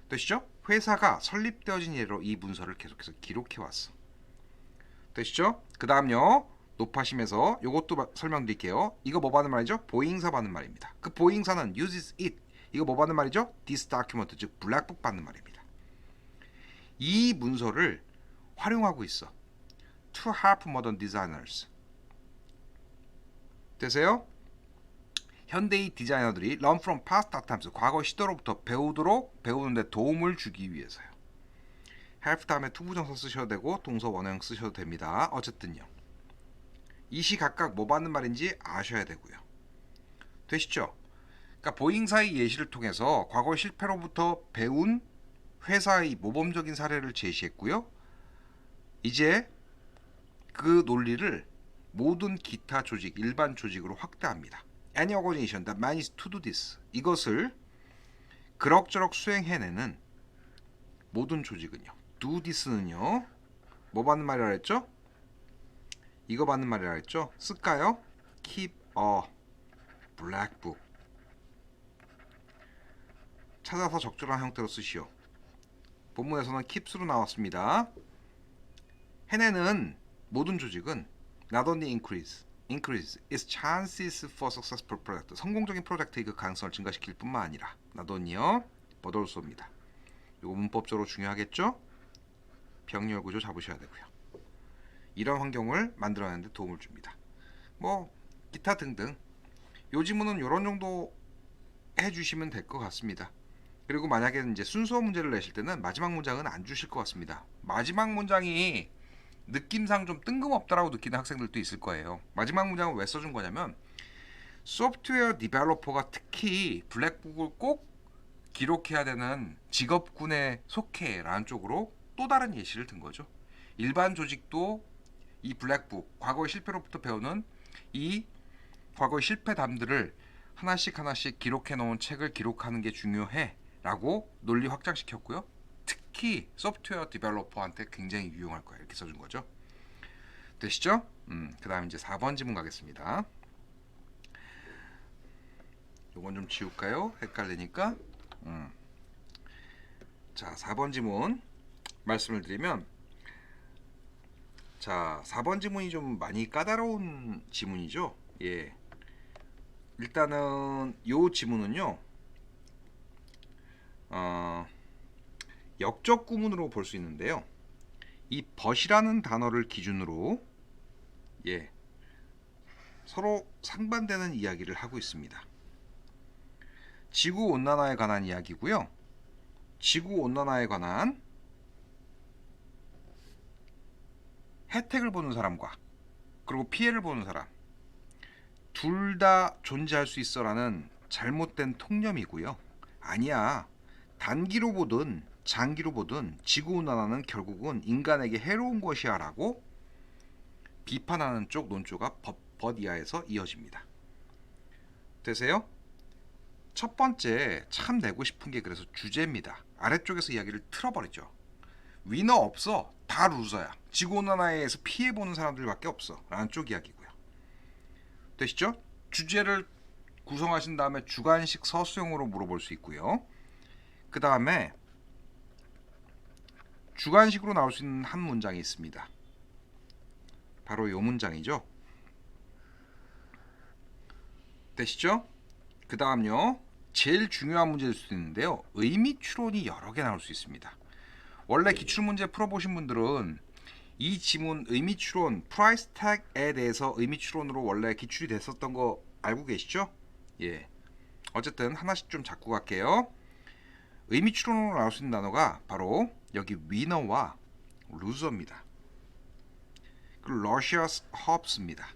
되시죠? 회사가 설립되어진 이래로 이 문서를 계속해서 기록해왔어. 되시죠? 그 다음요. 높아심에서 이것도 설명드릴게요. 이거 뭐 받는 말이죠? 보잉사 받는 말입니다. 그 보잉사는 uses it. 이거 뭐 받는 말이죠? this document, 즉 블랙북 받는 말입니다. 이 문서를 활용하고 있어. to help modern designers. 되세요? 현대의 디자이너들이 learn from past times, 과거 시도로부터 배우는데 도움을 주기 위해서요. help 다음에 투부정사 쓰셔도 되고 동사 원형 쓰셔도 됩니다. 어쨌든요. 이 시 각각 뭐 받는 말인지 아셔야 되고요. 되시죠? 그러니까 보잉사의 예시를 통해서 과거 실패로부터 배운 회사의 모범적인 사례를 제시했고요. 이제 그 논리를 모든 기타 조직, 일반 조직으로 확대합니다. Any organization that manages to do this. 이것을 그럭저럭 수행해내는 모든 조직은요. do this는요. 뭐 받는 말이라 했죠? 이거 받는 말이라 했죠? 쓸까요? keep a black book. 찾아서 적절한 형태로 쓰시오. 본문에서는 keeps로 나왔습니다. 해내는 모든 조직은 not only increase its chances for successful project. 성공적인 프로젝트의 그 가능성을 증가시킬 뿐만 아니라 not only요, but also입니다. 이거 문법적으로 중요하겠죠? 병렬 구조 잡으셔야 되고요. 이런 환경을 만들어내는 데 도움을 줍니다. 뭐 기타 등등 요 지문은 요런 정도 해주시면 될 것 같습니다. 그리고 만약에 이제 순서 문제를 내실 때는 마지막 문장은 안 주실 것 같습니다. 마지막 문장이 느낌상 좀 뜬금없다라고 느끼는 학생들도 있을 거예요. 마지막 문장은 왜 써준 거냐면 소프트웨어 디벨로퍼가 특히 블랙북을 꼭 기록해야 되는 직업군에 속해라는 쪽으로 또 다른 예시를 든 거죠. 일반 조직도 이 블랙북, 과거의 실패로부터 배우는 이 과거의 실패담들을 하나씩 기록해 놓은 책을 기록하는 게 중요해 라고 논리 확장시켰고요. 특히 소프트웨어 디벨로퍼한테 굉장히 유용할 거예요. 이렇게 써준 거죠. 되시죠? 그 다음 이제 4번 지문 가겠습니다. 요건 좀 지울까요? 헷갈리니까. 자, 4번 지문 말씀을 드리면, 자, 4번 지문이 좀 많이 까다로운 지문이죠. 예. 일단은 요 지문은요. 역적 구문으로 볼 수 있는데요. 이 but이라는 단어를 기준으로 서로 상반되는 이야기를 하고 있습니다. 지구 온난화에 관한 이야기고요. 지구 온난화에 관한 혜택을 보는 사람과 그리고 피해를 보는 사람 둘 다 존재할 수 있어라는 잘못된 통념이고요. 아니야. 단기로 보든 장기로 보든 지구온난화는 결국은 인간에게 해로운 것이야 라고 비판하는 쪽 논조가 버디아에서 이어집니다. 되세요? 첫 번째 참 내고 싶은 게 그래서 주제입니다. 아래쪽에서 이야기를 틀어버리죠. 위너 없어. 다 루저야. 지구온난화에서 피해보는 사람들밖에 없어 라는 쪽 이야기고요. 되시죠? 주제를 구성하신 다음에 주관식 서술형으로 물어볼 수 있고요. 그 다음에 주관식으로 나올 수 있는 한 문장이 있습니다. 바로 이 문장이죠. 되시죠? 그 다음요. 제일 중요한 문제일 수도 있는데요. 의미 추론이 여러 개 나올 수 있습니다. 원래 기출문제 풀어보신 분들은 이 지문 의미 추론, 프라이스 택에 대해서 의미 추론으로 원래 기출이 됐었던 거 알고 계시죠? 예. 어쨌든 하나씩 좀 잡고 갈게요. 의미 추론으로 나올 수 있는 단어가 바로 여기 위너와 루저입니다. 그리고 러시아스 허브스입니다.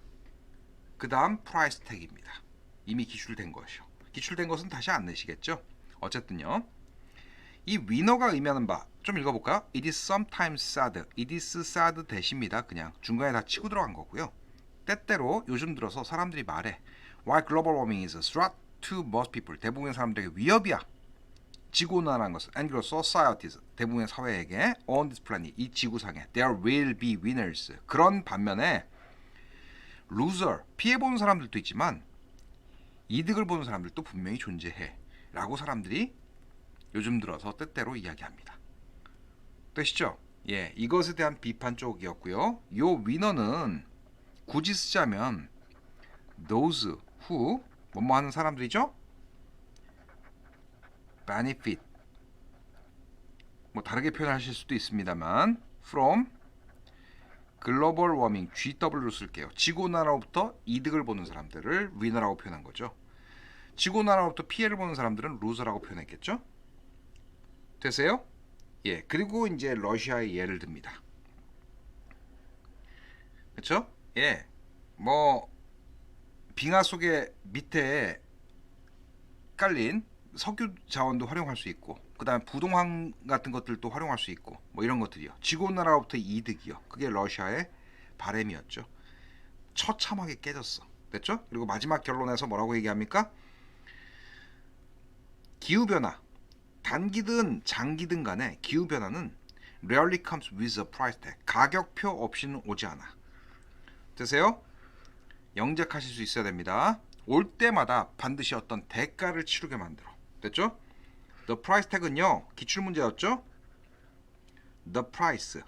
그 다음 프라이스 택입니다. 이미 기출된 것이요. 기출된 것은 다시 안 내시겠죠? 어쨌든요. 이 위너가 의미하는 바 좀 읽어볼까요? It is sometimes sad. It is sad 대시입니다. 그냥 중간에 다 치고 들어간 거고요. 때때로 요즘 들어서 사람들이 말해 Why global warming is a threat to most people. 대부분의 사람들에게 위협이야. 지구온난화라는 것은 and societies. 대부분의 사회에게 on this planet. 이 지구상에 there will be winners. 그런 반면에 loser. 피해보는 사람들도 있지만 이득을 보는 사람들도 분명히 존재해. 라고 사람들이 요즘 들어서 때때로 이야기합니다. 되시죠? 예, 이것에 대한 비판 쪽이었고요. 요 위너는 굳이 쓰자면 those who 뭐뭐 하는 사람들이죠? benefit 뭐 다르게 표현하실 수도 있습니다만 from global warming GW로 쓸게요. 지구온난화로부터 이득을 보는 사람들을 위너라고 표현한 거죠. 지구온난화로부터 피해를 보는 사람들은 루저라고 표현했겠죠? 되세요? 예, 그리고 이제 러시아의 예를 듭니다. 그렇죠? 예, 뭐 빙하 속에 밑에 깔린 석유 자원도 활용할 수 있고, 그다음에 부동산 같은 것들도 활용할 수 있고, 뭐 이런 것들이요. 지구온난화로부터 이득이요. 그게 러시아의 바램이었죠. 처참하게 깨졌어. 됐죠? 그리고 마지막 결론에서 뭐라고 얘기합니까? 기후변화, 단기든 장기든 간에 기후변화는 rarely comes with a price tag. 가격표 없이는 오지 않아. 되세요? 영작하실 수 있어야 됩니다. 올 때마다 반드시 어떤 대가를 치르게 만들어. 됐죠? The price tag은요, 기출문제였죠? The price,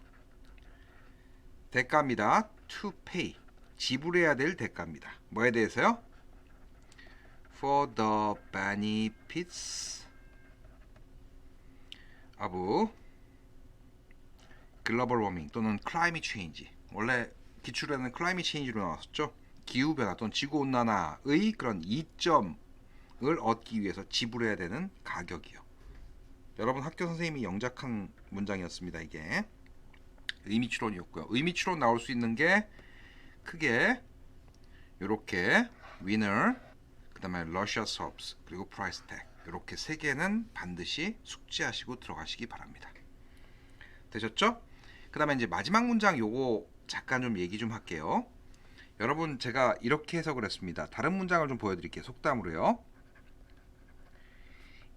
대가입니다. To pay, 지불해야 될 대가입니다. 뭐에 대해서요? For the benefits of global warming 또는 climate change. 원래 기출에는 climate change로 나왔었죠. 기후변화 또는 지구온난화의 그런 이점을 얻기 위해서 지불해야 되는 가격이요. 여러분 학교 선생님이 영작한 문장이었습니다. 이게 의미추론이었고요. 의미추론 나올 수 있는 게 크게 이렇게 winner, 그 다음에 Russia's hopes, 그리고 price tag, 이렇게 세 개는 반드시 숙지하시고 들어가시기 바랍니다. 되셨죠? 그 다음에 이제 마지막 문장 요거 잠깐 좀 얘기 좀 할게요. 여러분 제가 이렇게 해석을 했습니다. 다른 문장을 좀 보여드릴게요. 속담으로요.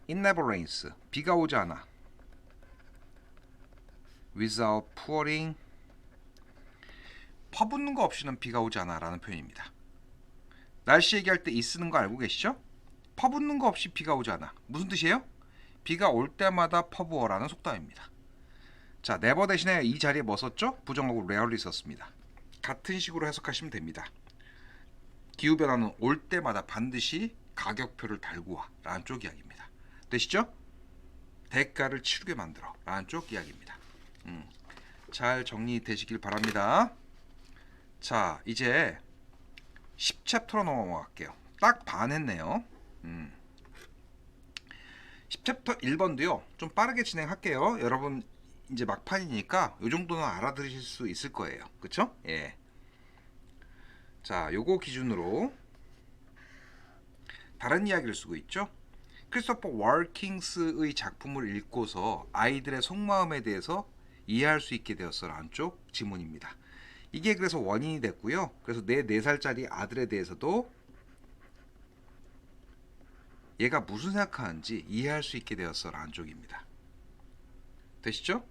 It never rains. 비가 오지 않아. Without pouring. 퍼붓는 거 없이는 비가 오지 않아 라는 표현입니다. 날씨 얘기할 때 이 쓰는 거 알고 계시죠? 퍼붓는 거 없이 비가 오지 않아. 무슨 뜻이에요? 비가 올 때마다 퍼부어라는 속담입니다. 자, never 대신에 이 자리에 뭐 썼죠? 부정하고 rarely 썼습니다. 같은 식으로 해석하시면 됩니다. 기후변화는 올 때마다 반드시 가격표를 달고 와 라는 쪽 이야기입니다. 되시죠? 대가를 치르게 만들어 라는 쪽 이야기입니다. 잘 정리되시길 바랍니다. 자, 이제 10챕터로 넘어갈게요. 딱 반 했네요. 10챕터 1번도요. 좀 빠르게 진행할게요. 여러분 이제 막판이니까 요 정도는 알아들으실 수 있을 거예요. 그쵸? 예. 자, 요거 기준으로 다른 이야기를 쓰고 있죠. 크리스토퍼 월킹스의 작품을 읽고서 아이들의 속마음에 대해서 이해할 수 있게 되었어라는 쪽 지문입니다. 이게 그래서 원인이 됐고요. 그래서 내 4살짜리 아들에 대해서도 얘가 무슨 생각하는지 이해할 수 있게 되었어라는 쪽입니다. 되시죠?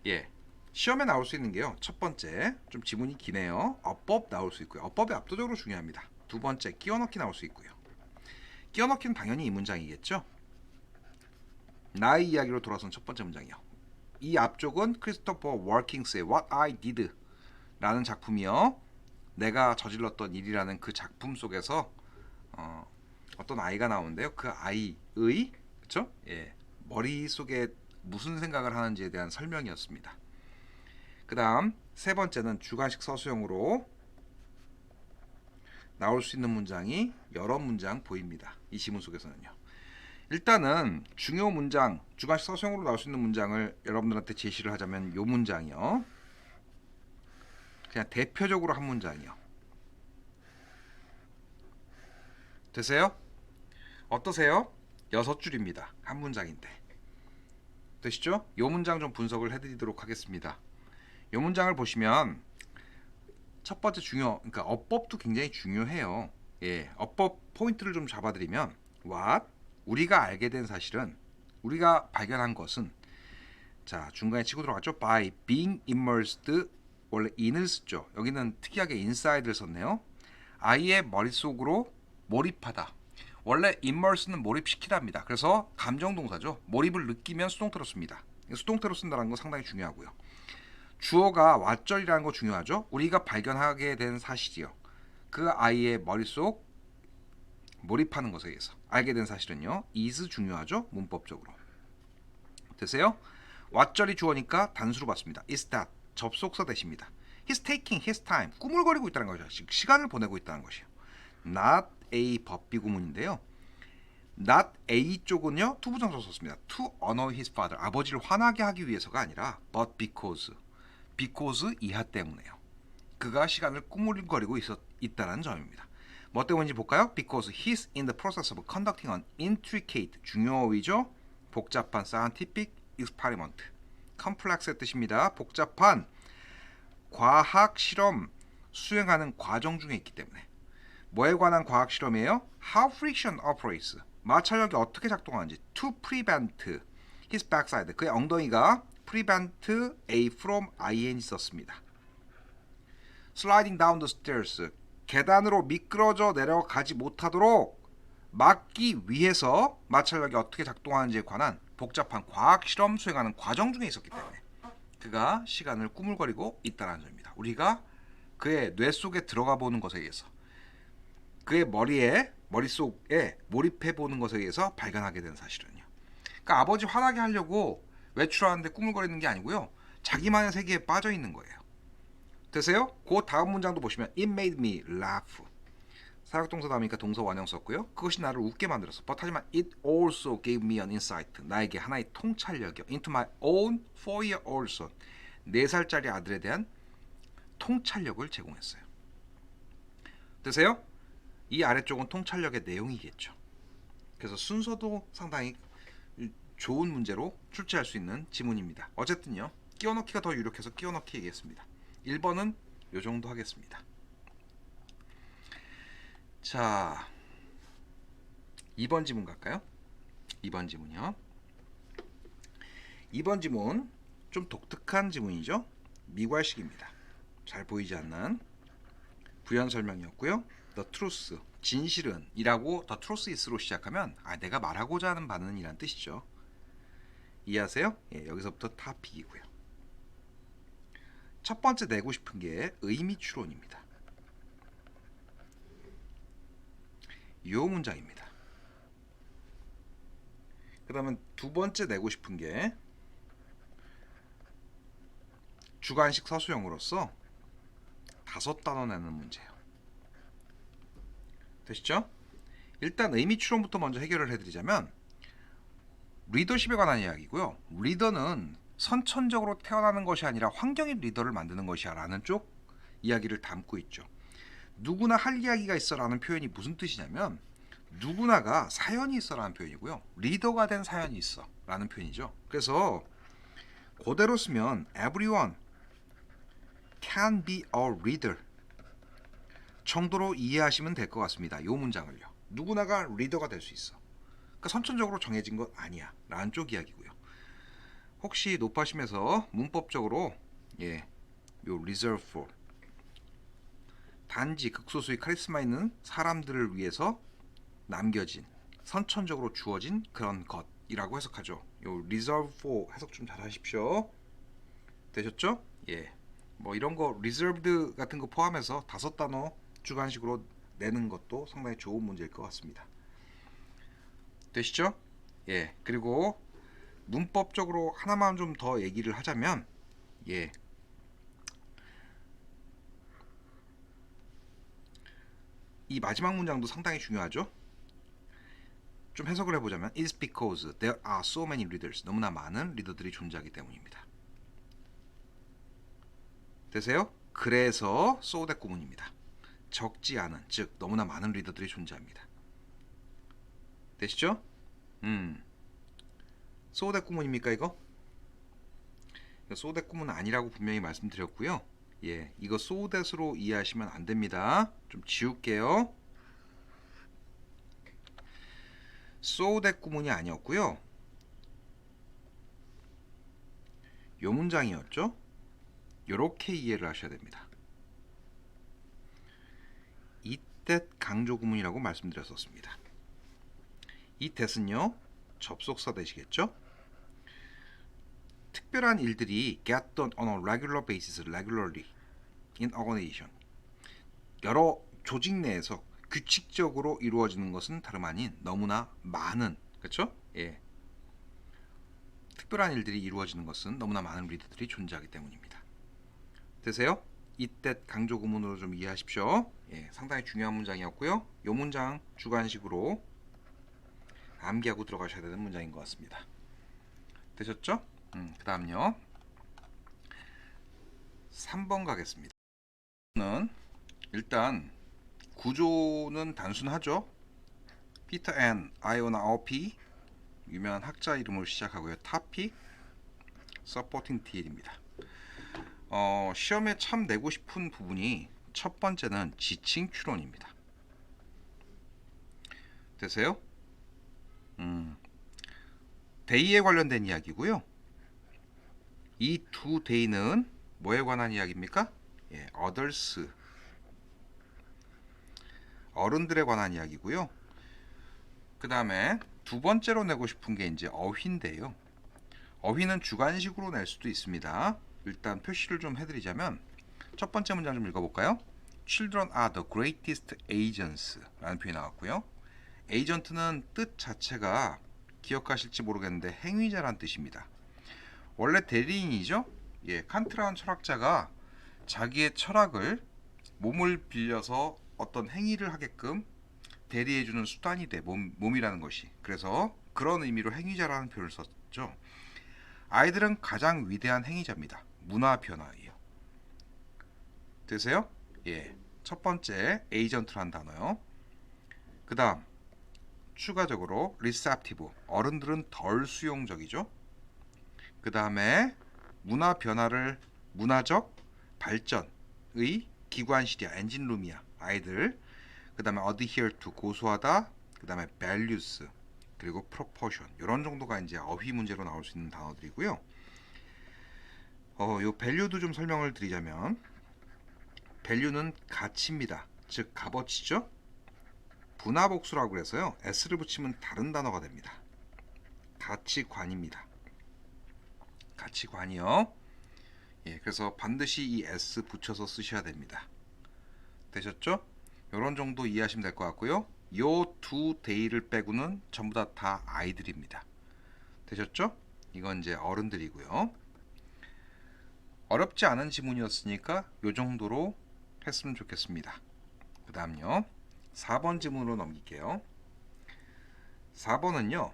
예. 시험에 나올 수 있는 게요. 첫 번째, 좀 지문이 기네요. 어법 나올 수 있고요. 어법이 압도적으로 중요합니다. 두 번째, 끼워넣기 나올 수 있고요. 끼워넣기는 당연히 이 문장이겠죠. 나의 이야기로 돌아선 첫 번째 문장이요. 이 앞쪽은 크리스토퍼 월킹스의 What I Did 라는 작품이요. 내가 저질렀던 일이라는 그 작품 속에서 어떤 아이가 나오는데요. 그 아이의 그쵸? 예, 머릿속에 무슨 생각을 하는지에 대한 설명이었습니다. 그 다음 세 번째는 주관식 서술형으로 나올 수 있는 문장이 여러 문장 보입니다. 이 지문 속에서는요. 일단은 중요 문장, 주관식 서술형으로 나올 수 있는 문장을 여러분들한테 제시를 하자면 요 문장이요. 그냥 대표적으로 한 문장이요. 되세요? 어떠세요? 6줄입니다. 한 문장인데. 되시죠? 요 문장 좀 분석을 해드리도록 하겠습니다. 요 문장을 보시면 첫 번째 그러니까 어법도 굉장히 중요해요. 예, 어법 포인트를 좀 잡아드리면 what 우리가 알게 된 사실은 우리가 발견한 것은 자 중간에 치고 들어갔죠. by being immersed 원래 in을 쓰죠. 여기는 특이하게 inside를 썼네요. 아이의 머릿속으로 몰입하다. 원래 immerse는 몰입시키다입니다. 그래서 감정동사죠. 몰입을 느끼면 수동태로 씁니다. 수동태로 쓴다는 건 상당히 중요하고요. 주어가 왓절이라는 거 중요하죠. 우리가 발견하게 된 사실이요. 그 아이의 머릿속 몰입하는 것에 의해서 알게 된 사실은요. is 중요하죠. 문법적으로. 되세요? 왓절이 주어니까 단수로 봤습니다. is that 접속사 대시입니다. He's taking his time. 꾸물거리고 있다는 거죠. 시간을 보내고 있다는 것이요. Not a 법비 구문인데요. Not a 쪽은요. 투부정사 썼습니다. To honor his father. 아버지를 화나게 하기 위해서가 아니라 but because 이하 때문에요. 그가 시간을 꾸물거리고 있다는 점입니다. 뭐 때문인지 볼까요? Because he's in the process of conducting an intricate 중요어휘죠. 복잡한 scientific experiment. complex의 뜻입니다. 복잡한 과학 실험 수행하는 과정 중에 있기 때문에 뭐에 관한 과학 실험이에요? How friction operates. 마찰력이 어떻게 작동하는지 to prevent his backside. 그의 엉덩이가 prevent A from IN이 썼습니다. Sliding down the stairs. 계단으로 미끄러져 내려가지 못하도록 막기 위해서 마찰력이 어떻게 작동하는지에 관한 복잡한 과학 실험 수행하는 과정 중에 있었기 때문에 그가 시간을 꾸물거리고 있다는 점입니다. 우리가 그의 뇌 속에 들어가 보는 것에 의해서 그의 머릿속에 몰입해 보는 것에 의해서 발견하게 된 사실은요. 그러니까 아버지 화나게 하려고 외출하는데 꾸물거리는 게 아니고요. 자기만의 세계에 빠져 있는 거예요. 되세요? 그 다음 문장도 보시면 It made me laugh. 사역동사 다음이니까 동사 원형 썼고요. 그것이 나를 웃게 만들었어. But 하지만 It also gave me an insight. 나에게 하나의 통찰력이요. Into my own 4-year-old son. 4살짜리 아들에 대한 통찰력을 제공했어요. 되세요? 이 아래쪽은 통찰력의 내용이겠죠. 그래서 순서도 상당히 좋은 문제로 출제할 수 있는 지문입니다. 어쨌든요. 끼워넣기가 더 유력해서 끼워넣기 얘기했습니다. 1번은 요 정도 하겠습니다. 자, 2번 지문 갈까요? 2번 지문이요. 2번 지문 좀 독특한 지문이죠. 미괄식입니다. 잘 보이지 않는 부연 설명이었고요. The truth, 진실은 이라고 The truth is로 시작하면 내가 말하고자 하는 바는 이란 뜻이죠. 이해하세요? 예, 여기서부터 타픽이고요. 첫 번째 내고 싶은 게 의미 추론입니다. 이 문장입니다. 그 다음에 두 번째 내고 싶은 게 주관식 서술형으로서 5단어 내는 문제예요. 되시죠? 일단 의미 추론부터 먼저 해결을 해드리자면 리더십에 관한 이야기고요. 리더는 선천적으로 태어나는 것이 아니라 환경이 리더를 만드는 것이야 라는 쪽 이야기를 담고 있죠. 누구나 할 이야기가 있어 라는 표현이 무슨 뜻이냐면 누구나가 사연이 있어 라는 표현이고요. 리더가 된 사연이 있어 라는 표현이죠. 그래서 그대로 쓰면 everyone can be a reader 정도로 이해하시면 될 것 같습니다. 이 문장을요. 누구나가 리더가 될 수 있어. 그러니까 선천적으로 정해진 것 아니야 라는 쪽 이야기고요. 혹시 높아심에서 문법적으로 요 reserve for 단지 극소수의 카리스마 있는 사람들을 위해서 남겨진 선천적으로 주어진 그런 것이라고 해석하죠. 요 reserve for 해석 좀 잘 하십시오. 되셨죠? 예. 뭐 이런 거 reserved 같은 거 포함해서 5단어 주관식으로 내는 것도 상당히 좋은 문제일 것 같습니다. 되시죠? 예. 그리고 문법적으로 하나만 좀 더 얘기를 하자면 예. 이 마지막 문장도 상당히 중요하죠. 좀 해석을 해보자면 It's because there are so many readers. 너무나 많은 리더들이 존재하기 때문입니다. 되세요? 그래서 so that 구문입니다. 적지 않은, 즉 너무나 많은 리더들이 존재합니다. 되시죠? so that 구문입니까 이거? so that 구문은 아니라고 분명히 말씀드렸고요. 예, 이거 so that으로 이해하시면 안 됩니다. 좀 지울게요. so that 구문이 아니었고요. 요 문장이었죠. 요렇게 이해를 하셔야 됩니다. 이 that 강조 구문이라고 말씀드렸었습니다. 이 that은요 접속사 되시겠죠. 특별한 일들이 get done on a regular basis, regularly in organization. 여러 조직 내에서 규칙적으로 이루어지는 것은 다름 아닌 너무나 많은, 그렇죠? 예. 특별한 일들이 이루어지는 것은 너무나 많은 리더들이 존재하기 때문입니다. 되세요? 이때 강조 구문으로 좀 이해하십시오. 예, 상당히 중요한 문장이었고요. 이 문장 주관식으로 암기하고 들어가셔야 되는 문장인 것 같습니다. 되셨죠? 그 다음요 3번 가겠습니다. 일단 구조는 단순하죠. 피터 앤 아이오나 어피 유명한 학자 이름으로 시작하고요. topic, supporting detail입니다. 시험에 참 내고 싶은 부분이 첫 번째는 지칭 추론입니다. 되세요? 데이에 관련된 이야기고요. 이 두 데이는 뭐에 관한 이야기입니까? 예, others, 어른들에 관한 이야기고요. 그 다음에 두 번째로 내고 싶은 게 이제 어휘인데요. 어휘는 주관식으로 낼 수도 있습니다. 일단 표시를 좀 해드리자면 첫 번째 문장 좀 읽어볼까요? Children are the greatest agents 라는 표현이 나왔고요. 에이전트는 뜻 자체가 기억하실지 모르겠는데 행위자란 뜻입니다. 원래 대리인이죠. 예, 칸트라는 철학자가 자기의 철학을 몸을 빌려서 어떤 행위를 하게끔 대리해주는 수단이 돼, 몸이라는 것이. 그래서 그런 의미로 행위자라는 표현을 썼죠. 아이들은 가장 위대한 행위자입니다. 문화 변화예요. 되세요? 예, 첫 번째 에이전트란 단어요. 그 다음 추가적으로 receptive, 어른들은 덜 수용적이죠. 그 다음에 문화 변화를 문화적 발전의 기관실이야, 엔진룸이야, 아이들. 그 다음에 adhere to, 고수하다. 그 다음에 values, 그리고 proportion. 이런 정도가 이제 어휘 문제로 나올 수 있는 단어들이고요. 요 value도 좀 설명을 드리자면 value는 가치입니다. 즉 값어치죠. 분화복수라고 해서요, s를 붙이면 다른 단어가 됩니다. 가치관입니다. 가치관이요. 예, 그래서 반드시 이 s 붙여서 쓰셔야 됩니다. 되셨죠? 이런 정도 이해하시면 될 것 같고요. 요 두 데이를 빼고는 전부 다 아이들입니다. 되셨죠? 이건 이제 어른들이고요. 어렵지 않은 지문이었으니까 요 정도로 했으면 좋겠습니다. 그 다음요 4번 지문으로 넘길게요. 4번은요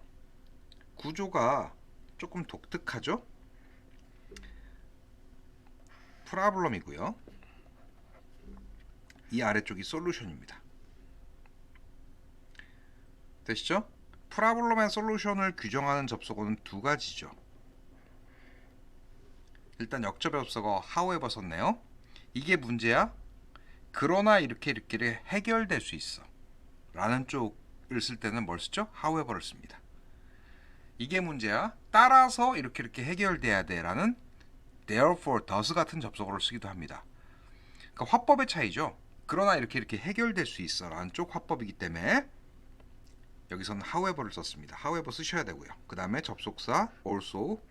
구조가 조금 독특하죠? 프라블럼이고요. 이 아래쪽이 솔루션입니다. 되시죠? 프라블럼 앤 솔루션을 규정하는 접속어는 두 가지죠. 일단 역접 접속어 however 썼네요. 이게 문제야? 그러나 이렇게 해결될 수 있어 라는 쪽을 쓸 때는 뭘 쓰죠? however를 씁니다. 이게 문제야? 따라서 이렇게 해결돼야 돼 라는 therefore, thus 같은 접속어를 쓰기도 합니다. 그러니까 화법의 차이죠. 그러나 이렇게 해결될 수 있어 라는 쪽 화법이기 때문에 여기서는 however를 썼습니다. however 쓰셔야 되고요. 그 다음에 접속사 also.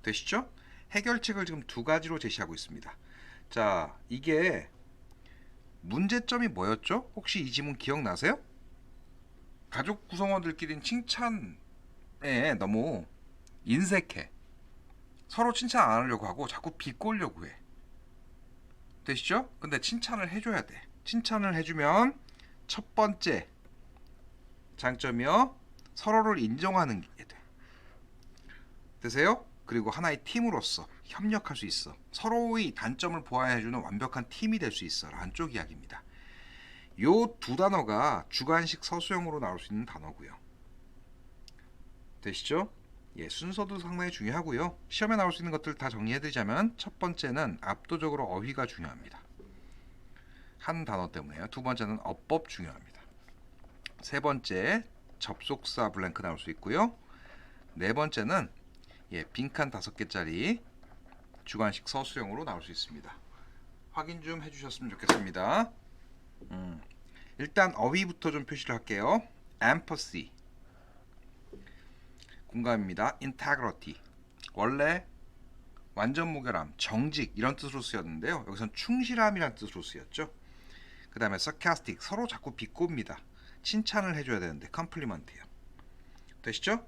되시죠? 해결책을 지금 두 가지로 제시하고 있습니다. 자, 이게 문제점이 뭐였죠? 혹시 이 지문 기억나세요? 가족 구성원들끼리는 칭찬에 너무 인색해. 서로 칭찬 안 하려고 하고 자꾸 비꼬려고 해. 되시죠? 근데 칭찬을 해줘야 돼. 칭찬을 해주면 첫 번째 장점이요. 서로를 인정하는 게 돼. 되세요? 그리고 하나의 팀으로서 협력할 수 있어. 서로의 단점을 보완해주는 완벽한 팀이 될 수 있어. 라는 쪽 이야기입니다. 요 두 단어가 주관식 서술형으로 나올 수 있는 단어고요. 되시죠? 예, 순서도 상당히 중요하고요. 시험에 나올 수 있는 것들 다 정리해드리자면 첫 번째는 압도적으로 어휘가 중요합니다. 한 단어 때문에요. 두 번째는 어법 중요합니다. 세 번째 접속사 블랭크 나올 수 있고요. 네 번째는 빈칸 5개짜리 주관식 서술형으로 나올 수 있습니다. 확인 좀 해주셨으면 좋겠습니다. 일단 어휘부터 좀 표시를 할게요. empathy 공감입니다. integrity 원래 완전 무결함, 정직 이런 뜻으로 쓰였는데요. 여기선 충실함이란 뜻으로 쓰였죠. 그 다음에 sarcastic 서로 자꾸 비꼬입니다. 칭찬을 해줘야 되는데 compliment예요. 되시죠?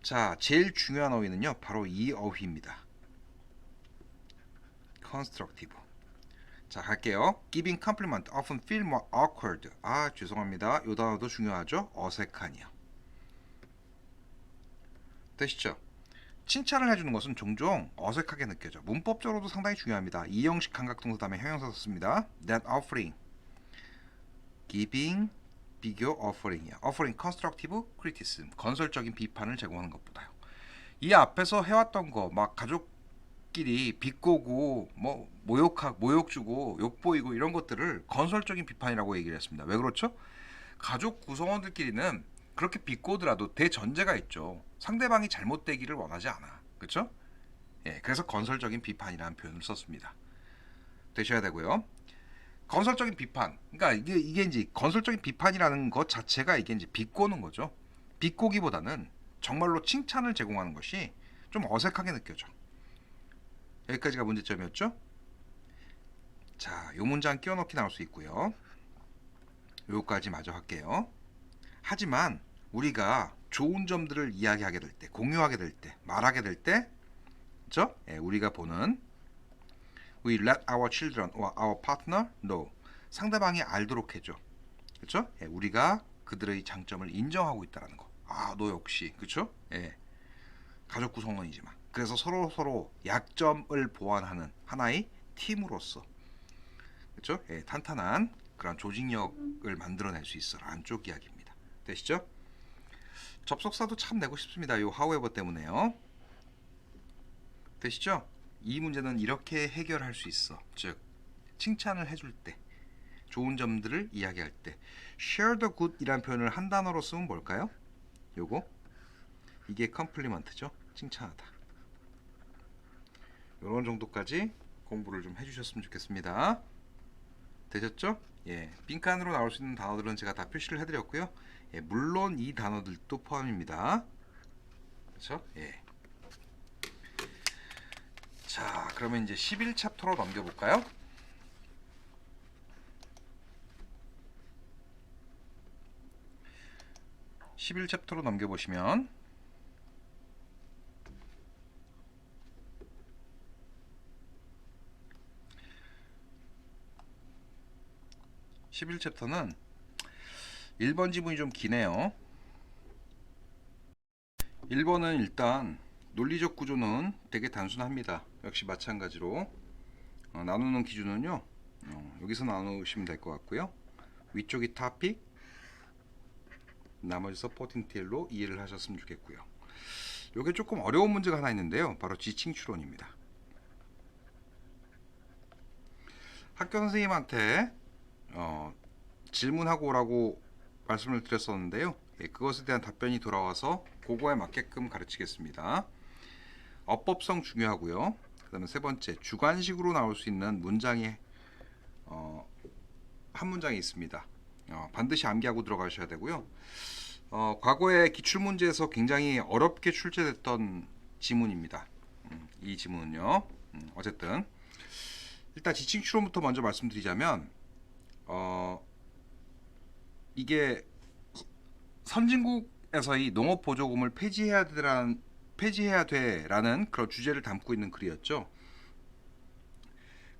자, 제일 중요한 어휘는요 바로 이 어휘입니다. constructive. 자, 갈게요. Giving compliment often feel more awkward. 아, 죄송합니다. 이 단어도 중요하죠. 어색하니요. 되시죠? 칭찬을 해주는 것은 종종 어색하게 느껴져. 문법적으로도 상당히 중요합니다. 이형식 감각동사 다음에 형용사 썼습니다. That offering, giving, 비교 offering이야. offering constructive criticism, 건설적인 비판을 제공하는 것보다요. 이 앞에서 해왔던 거, 막 가족끼리 비꼬고, 뭐 모욕 주고, 욕 보이고 이런 것들을 건설적인 비판이라고 얘기를 했습니다. 왜 그렇죠? 가족 구성원들끼리는 그렇게 비꼬더라도 대전제가 있죠. 상대방이 잘못되기를 원하지 않아. 그렇죠? 예, 그래서 건설적인 비판이라는 표현을 썼습니다. 되셔야 되고요. 건설적인 비판. 그러니까 이게 이제 건설적인 비판이라는 것 자체가 이게 이제 비꼬는 거죠. 비꼬기보다는 정말로 칭찬을 제공하는 것이 좀 어색하게 느껴져. 여기까지가 문제점이었죠? 자, 요 문장 끼워넣기 나올 수 있고요. 요까지 마저 할게요. 하지만 우리가 좋은 점들을 이야기하게 될 때, 공유하게 될 때, 말하게 될 때, 그렇죠? 예, 우리가 보는 We let our children or our partner know. 상대방이 알도록 해줘. 그렇죠? 예, 우리가 그들의 장점을 인정하고 있다는 거. 아, 너 역시, 그렇죠? 예, 가족 구성원이지만. 그래서 서로 약점을 보완하는 하나의 팀으로서, 그렇죠? 예, 탄탄한 그런 조직력을 만들어낼 수 있어. 안쪽 이야기입니다. 되시죠? 접속사도 참 내고 싶습니다. 요 however 때문에요. 되시죠? 이 문제는 이렇게 해결할 수 있어. 즉, 칭찬을 해줄 때, 좋은 점들을 이야기할 때, share the good 이란 표현을 한 단어로 쓰면 뭘까요? 요거 이게 compliment죠. 칭찬하다. 요런 정도까지 공부를 좀 해주셨으면 좋겠습니다. 되셨죠? 예, 빈칸으로 나올 수 있는 단어들은 제가 다 표시를 해드렸고요. 예, 물론 이 단어들도 포함입니다. 그렇죠? 예. 자, 그러면 이제 11챕터로 넘겨볼까요? (11챕터로) 넘겨보시면 11챕터는 1번 지문이 좀 기네요. 1번은 일단 논리적 구조는 되게 단순합니다. 역시 마찬가지로 나누는 기준은요, 여기서 나누시면 될 것 같고요. 위쪽이 topic, 나머지 서포팅 디테일로 이해를 하셨으면 좋겠고요. 이게 조금 어려운 문제가 하나 있는데요. 바로 지칭 추론입니다. 학교 선생님한테 질문하고 오라고 말씀을 드렸었는데요. 예, 그것에 대한 답변이 돌아와서 그거에 맞게끔 가르치겠습니다. 어법성 중요하고요. 그 다음에 세 번째, 주관식으로 나올 수 있는 문장이 한 문장이 있습니다. 반드시 암기하고 들어가셔야 되고요. 과거에 기출문제에서 굉장히 어렵게 출제됐던 지문입니다. 이 지문은요. 어쨌든 일단 지칭 추론부터 먼저 말씀드리자면 이게 선진국에서의 농업 보조금을 폐지해야 돼라는 그런 주제를 담고 있는 글이었죠.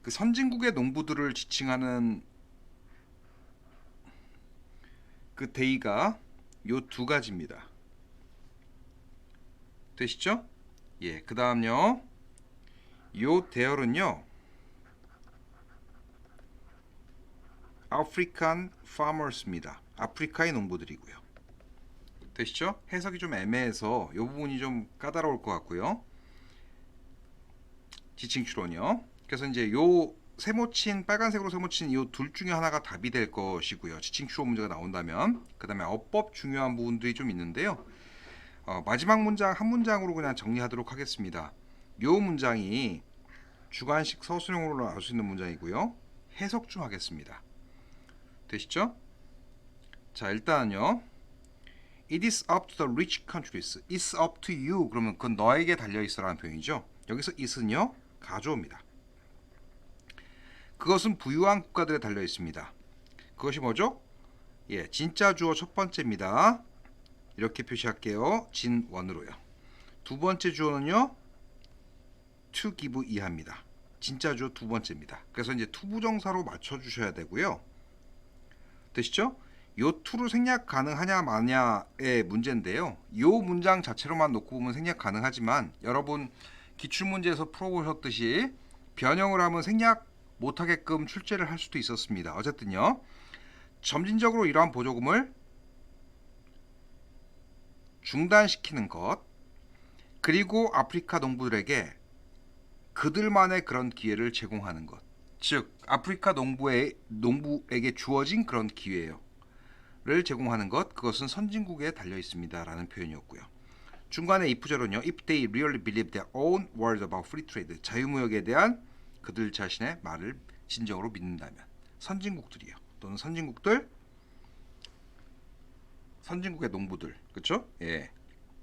그 선진국의 농부들을 지칭하는 그 대의가 요 두 가지입니다. 되시죠? 예, 그 다음요. 요 대열은요. 아프리칸 파머스입니다. 아프리카의 농부들이고요. 되시죠? 해석이 좀 애매해서 이 부분이 좀 까다로울 것 같고요. 지칭 추론이요. 그래서 이제 요 세모친 빨간색으로 세모친 이 둘 중에 하나가 답이 될 것이고요. 지칭 추론 문제가 나온다면 그 다음에 어법 중요한 부분들이 좀 있는데요. 마지막 문장 한 문장으로 그냥 정리하도록 하겠습니다. 요 문장이 주관식 서술형으로 나올 수 있는 문장이고요. 해석 좀 하겠습니다. 되시죠? 자, 일단은요. It is up to the rich countries. It's up to you. 그러면 그건 너에게 달려있어라는 표현이죠. 여기서 it은요. 가져옵니다. 그것은 부유한 국가들에 달려있습니다. 그것이 뭐죠? 예, 진짜 주어 첫 번째입니다. 이렇게 표시할게요. 진원으로요. 두 번째 주어는요. to give 이하입니다. 진짜 주어 두 번째입니다. 그래서 이제 투부정사로 맞춰주셔야 되고요. 되시죠? 요 to를 생략 가능하냐 마냐의 문제인데요. 요 문장 자체로만 놓고 보면 생략 가능하지만 여러분 기출문제에서 풀어보셨듯이 변형을 하면 생략 못하게끔 출제를 할 수도 있었습니다. 어쨌든요. 점진적으로 이러한 보조금을 중단시키는 것, 그리고 아프리카 농부들에게 그들만의 그런 기회를 제공하는 것, 즉 아프리카 농부에게 주어진 그런 기회를 제공하는 것, 그것은 선진국에 달려 있습니다 라는 표현이었고요. 중간에 if절은요, if they really believe their own word about free trade, 자유무역에 대한 그들 자신의 말을 진정으로 믿는다면, 선진국들이요, 또는 선진국의 농부들, 그렇죠? 예.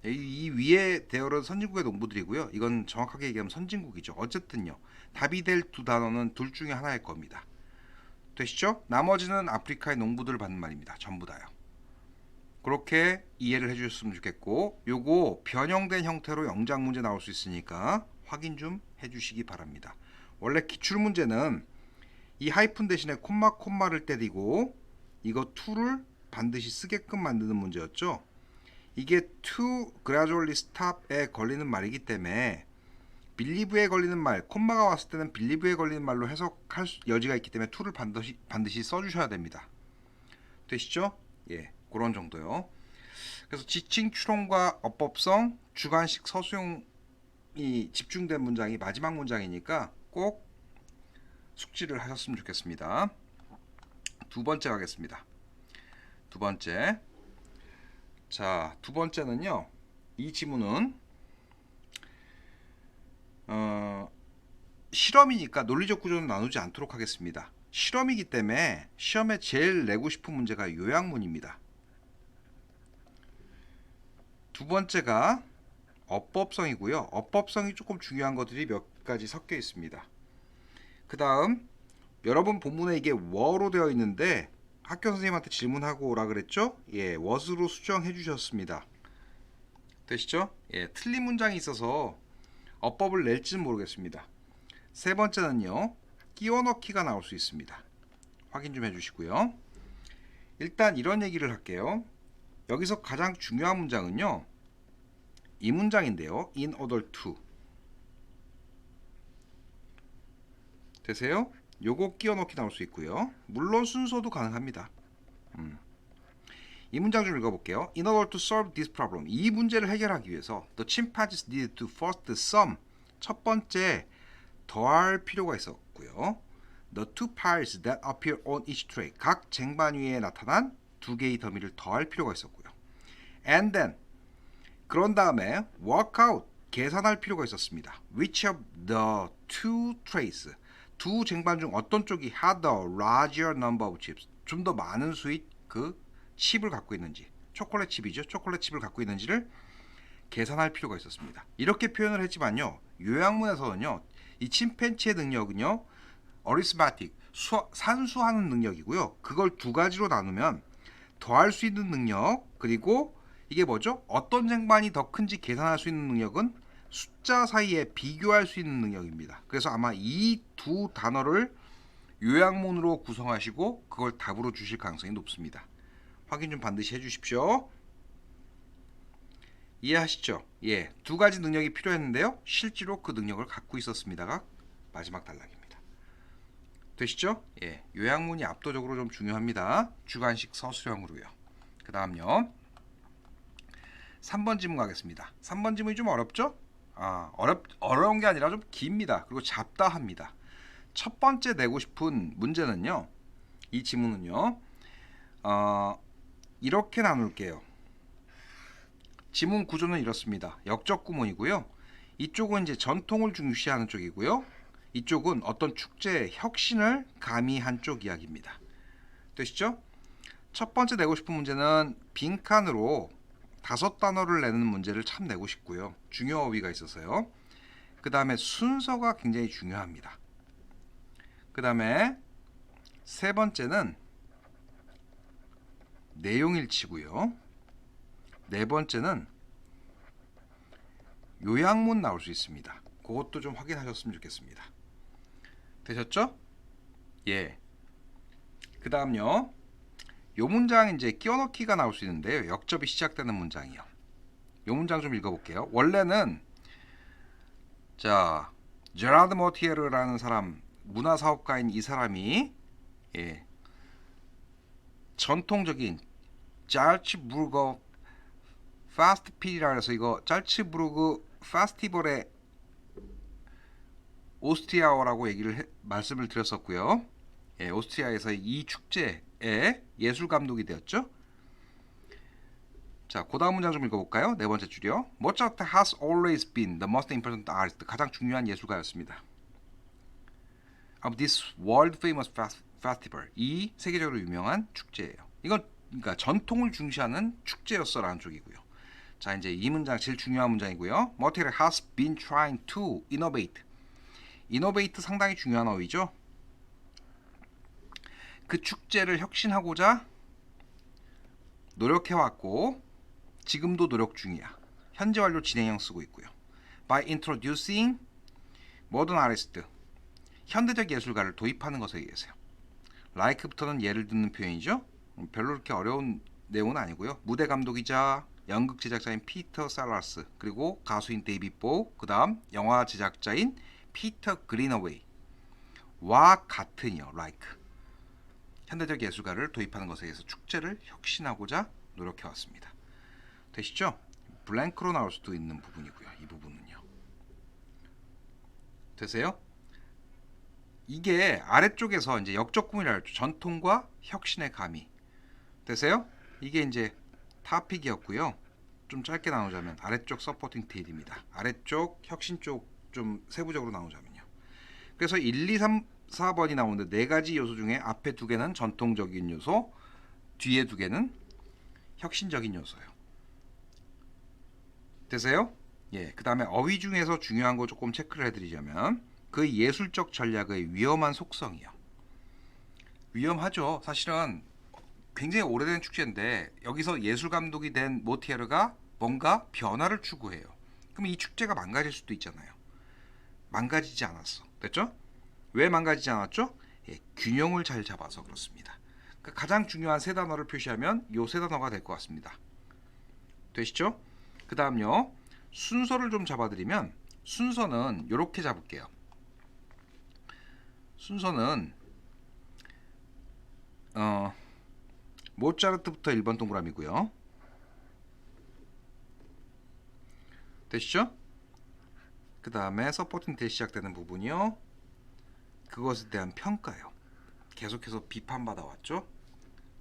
이 위에 대열은 선진국의 농부들이고요. 이건 정확하게 얘기하면 선진국이죠. 어쨌든요. 답이 될 두 단어는 둘 중에 하나일 겁니다. 되시죠? 나머지는 아프리카의 농부들을 받는 말입니다. 전부 다요. 그렇게 이해를 해주셨으면 좋겠고, 요거 변형된 형태로 영작 문제 나올 수 있으니까 확인 좀 해주시기 바랍니다. 원래 기출 문제는 이 하이픈 대신에 콤마를 때리고 이거 to를 반드시 쓰게끔 만드는 문제였죠. 이게 to gradually stop에 걸리는 말이기 때문에 believe에 걸리는 말, 콤마가 왔을 때는 believe에 걸리는 말로 해석할 여지가 있기 때문에 to를 반드시 써주셔야 됩니다. 되시죠? 예, 그런 정도요. 그래서 지칭 추론과 어법성, 주관식 서술형이 집중된 문장이 마지막 문장이니까 꼭 숙지를 하셨으면 좋겠습니다. 두 번째 가겠습니다. 두 번째. 자, 두 번째는요. 이 지문은 실험이니까 논리적 구조는 나누지 않도록 하겠습니다. 실험이기 때문에 시험에 제일 내고 싶은 문제가 요약문입니다. 두 번째가 어법성이고요. 어법성이 조금 중요한 것들이 몇 가지 섞여 있습니다. 그 다음 여러분 본문에 이게 what로 되어 있는데 학교 선생님한테 질문하고 오라 그랬죠? 예, what으로 수정해 주셨습니다. 되시죠? 예, 틀린 문장이 있어서 어법을 낼지는 모르겠습니다. 세 번째는요, 끼워 넣기가 나올 수 있습니다. 확인 좀 해주시고요. 일단 이런 얘기를 할게요. 여기서 가장 중요한 문장은요, 이 문장인데요. in order to. 되세요? 요거 끼워 넣기 나올 수 있고요. 물론 순서도 가능합니다. 이 문장 좀 읽어볼게요. In order to solve this problem. 이 문제를 해결하기 위해서 the chimpanzees needed to first sum. 첫 번째 더할 필요가 있었고요. The two piles that appear on each tray. 각 쟁반 위에 나타난 두 개의 더미를 더할 필요가 있었고요. And then 그런 다음에 work out. 계산할 필요가 있었습니다. Which of the two trays. 두 쟁반 중 어떤 쪽이 had a larger number of chips. 좀 더 많은 수의 그 칩을 갖고 있는지. 초콜릿 칩이죠. 초콜릿 칩을 갖고 있는지를 계산할 필요가 있었습니다. 이렇게 표현을 했지만요. 요약문에서는요. 이 침팬지의 능력은요. arithmetic, 산수하는 능력이고요. 그걸 두 가지로 나누면 더할 수 있는 능력, 그리고 이게 뭐죠? 어떤 쟁반이 더 큰지 계산할 수 있는 능력은 숫자 사이에 비교할 수 있는 능력입니다. 그래서 아마 이 두 단어를 요약문으로 구성하시고 그걸 답으로 주실 가능성이 높습니다. 확인 좀 반드시 해주십시오. 이해하시죠? 예, 두 가지 능력이 필요했는데요. 실제로 그 능력을 갖고 있었습니다가 마지막 단락입니다. 되시죠? 예, 요약문이 압도적으로 좀 중요합니다. 주관식 서술형으로요. 그 다음요. 3번 지문 가겠습니다. 3번 지문이 좀 어렵죠? 어려운 게 아니라 좀 깁니다. 그리고 잡다합니다. 첫 번째 내고 싶은 문제는요. 이 지문은요. 이렇게 나눌게요. 지문 구조는 이렇습니다. 역적 구문이고요. 이쪽은 이제 전통을 중시하는 쪽이고요. 이쪽은 어떤 축제의 혁신을 가미한 쪽 이야기입니다. 되시죠? 첫 번째 내고 싶은 문제는 빈칸으로 5단어를 내는 문제를 참 내고 싶고요. 중요 어휘가 있어서요. 그 다음에 순서가 굉장히 중요합니다. 그 다음에 세 번째는 내용일치고요. 네 번째는 요약문 나올 수 있습니다. 그것도 좀 확인하셨으면 좋겠습니다. 되셨죠? 예. 그 다음요. 요 문장 이제 끼워넣기가 나올 수 있는데요. 역접이 시작되는 문장이요. 요 문장 좀 읽어볼게요. 원래는 자 제라드 모티에르라는 사람, 문화사업가인 이 사람이 전통적인 잘츠부르거 파스트필이라 해서 이거 잘츠부르크 페스티벌의 오스트리아어라고 말씀을 드렸었고요. 오스트리아에서 이 축제의 예술 감독이 되었죠. 자, 그 다음 문장 좀 읽어볼까요? 네 번째 줄이요. Mozart has always been the most important artist. 가장 중요한 예술가였습니다. Of this world famous festival. 이 세계적으로 유명한 축제예요. 이건 그러니까 전통을 중시하는 축제였어라는 쪽이고요. 자, 이제 이 문장 제일 중요한 문장이고요. Mozart has been trying to innovate. innovate 상당히 중요한 어휘죠. 그 축제를 혁신하고자 노력해왔고 지금도 노력 중이야. 현재 완료 진행형 쓰고 있고요. By introducing modern artist. 현대적 예술가를 도입하는 것에 의해서요. like부터는 예를 듣는 표현이죠. 별로 그렇게 어려운 내용은 아니고요. 무대 감독이자 연극 제작자인 피터 살라스, 그리고 가수인 데이비 보, 그 다음 영화 제작자인 피터 그리너웨이와 같은이요. like. 현대적 예술가를 도입하는 것에 의해서 축제를 혁신하고자 노력해왔습니다. 되시죠? 블랭크로 나올 수도 있는 부분이고요. 이 부분은요. 되세요? 이게 아래쪽에서 이제 역적구문이라고 했죠. 전통과 혁신의 가미. 되세요? 이게 이제 타픽이었고요. 좀 짧게 나누자면 아래쪽 서포팅 디테일입니다. 아래쪽 혁신 쪽 좀 세부적으로 나누자면요. 그래서 1, 2, 3, 4번이 나오는데 네 가지 요소 중에 앞에 두 개는 전통적인 요소, 뒤에 두 개는 혁신적인 요소예요. 되세요? 예. 그 다음에 어휘 중에서 중요한 거 조금 체크를 해드리자면 그 예술적 전략의 위험한 속성이요. 위험하죠. 사실은 굉장히 오래된 축제인데 여기서 예술 감독이 된 모티에르가 뭔가 변화를 추구해요. 그럼 이 축제가 망가질 수도 있잖아요. 망가지지 않았어. 됐죠? 왜 망가지지 않았죠? 예, 균형을 잘 잡아서 그렇습니다. 그러니까 가장 중요한 세 단어를 표시하면 요 세 단어가 될 것 같습니다. 되시죠? 그 다음요. 순서를 좀 잡아드리면 순서는 이렇게 잡을게요. 순서는 모차르트부터 1번 동그라미고요. 되시죠? 그 다음에 서포팅 때 시작되는 부분이요. 그것에 대한 평가요. 계속해서 비판받아 왔죠.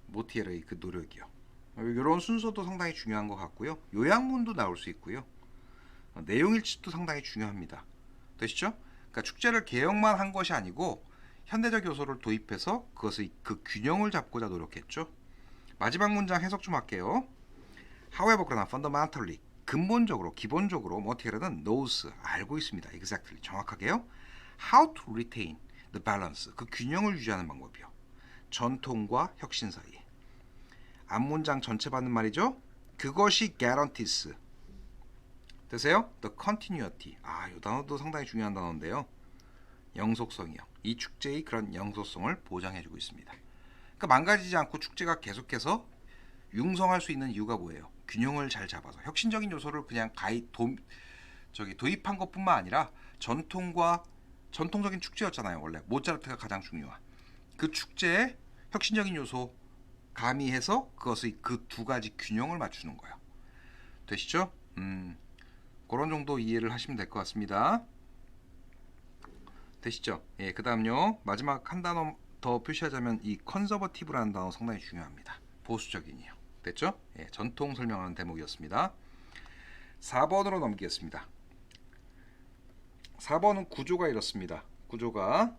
모티에르의 그 노력이요. 이런 순서도 상당히 중요한 것 같고요. 요약문도 나올 수 있고요. 내용일치도 상당히 중요합니다. 되시죠? 그러니까 축제를 개혁만 한 것이 아니고 현대적 요소를 도입해서 그것의 그 균형을 잡고자 노력했죠. 마지막 문장 해석 좀 할게요. However, 그러나 fundamentally 근본적으로 기본적으로 모티에르는 knows 알고 있습니다. exactly 정확하게요. How to retain the balance 그 균형을 유지하는 방법이요. 전통과 혁신 사이에. 앞문장 전체 받는 말이죠. 그것이 guarantees. 되세요? The continuity. 이 단어도 상당히 중요한 단어인데요. 영속성이요. 이 축제의 그런 영속성을 보장해주고 있습니다. 그러니까 망가지지 않고 축제가 계속해서 융성할 수 있는 이유가 뭐예요? 균형을 잘 잡아서 혁신적인 요소를 그냥 도입한 것뿐만 아니라 전통적인 축제였잖아요. 원래 모차르트가 가장 중요한 그 축제에 혁신적인 요소 가미해서 그것의 그 두 가지 균형을 맞추는 거예요. 되시죠? 그런 정도 이해를 하시면 될 것 같습니다. 되시죠? 예, 그 다음요. 마지막 한 단어 더 표시하자면 이 컨서버티브라는 단어 상당히 중요합니다. 보수적인이요. 됐죠? 예, 전통 설명하는 대목이었습니다. 4번으로 넘기겠습니다. 4번은 구조가 이렇습니다. 구조가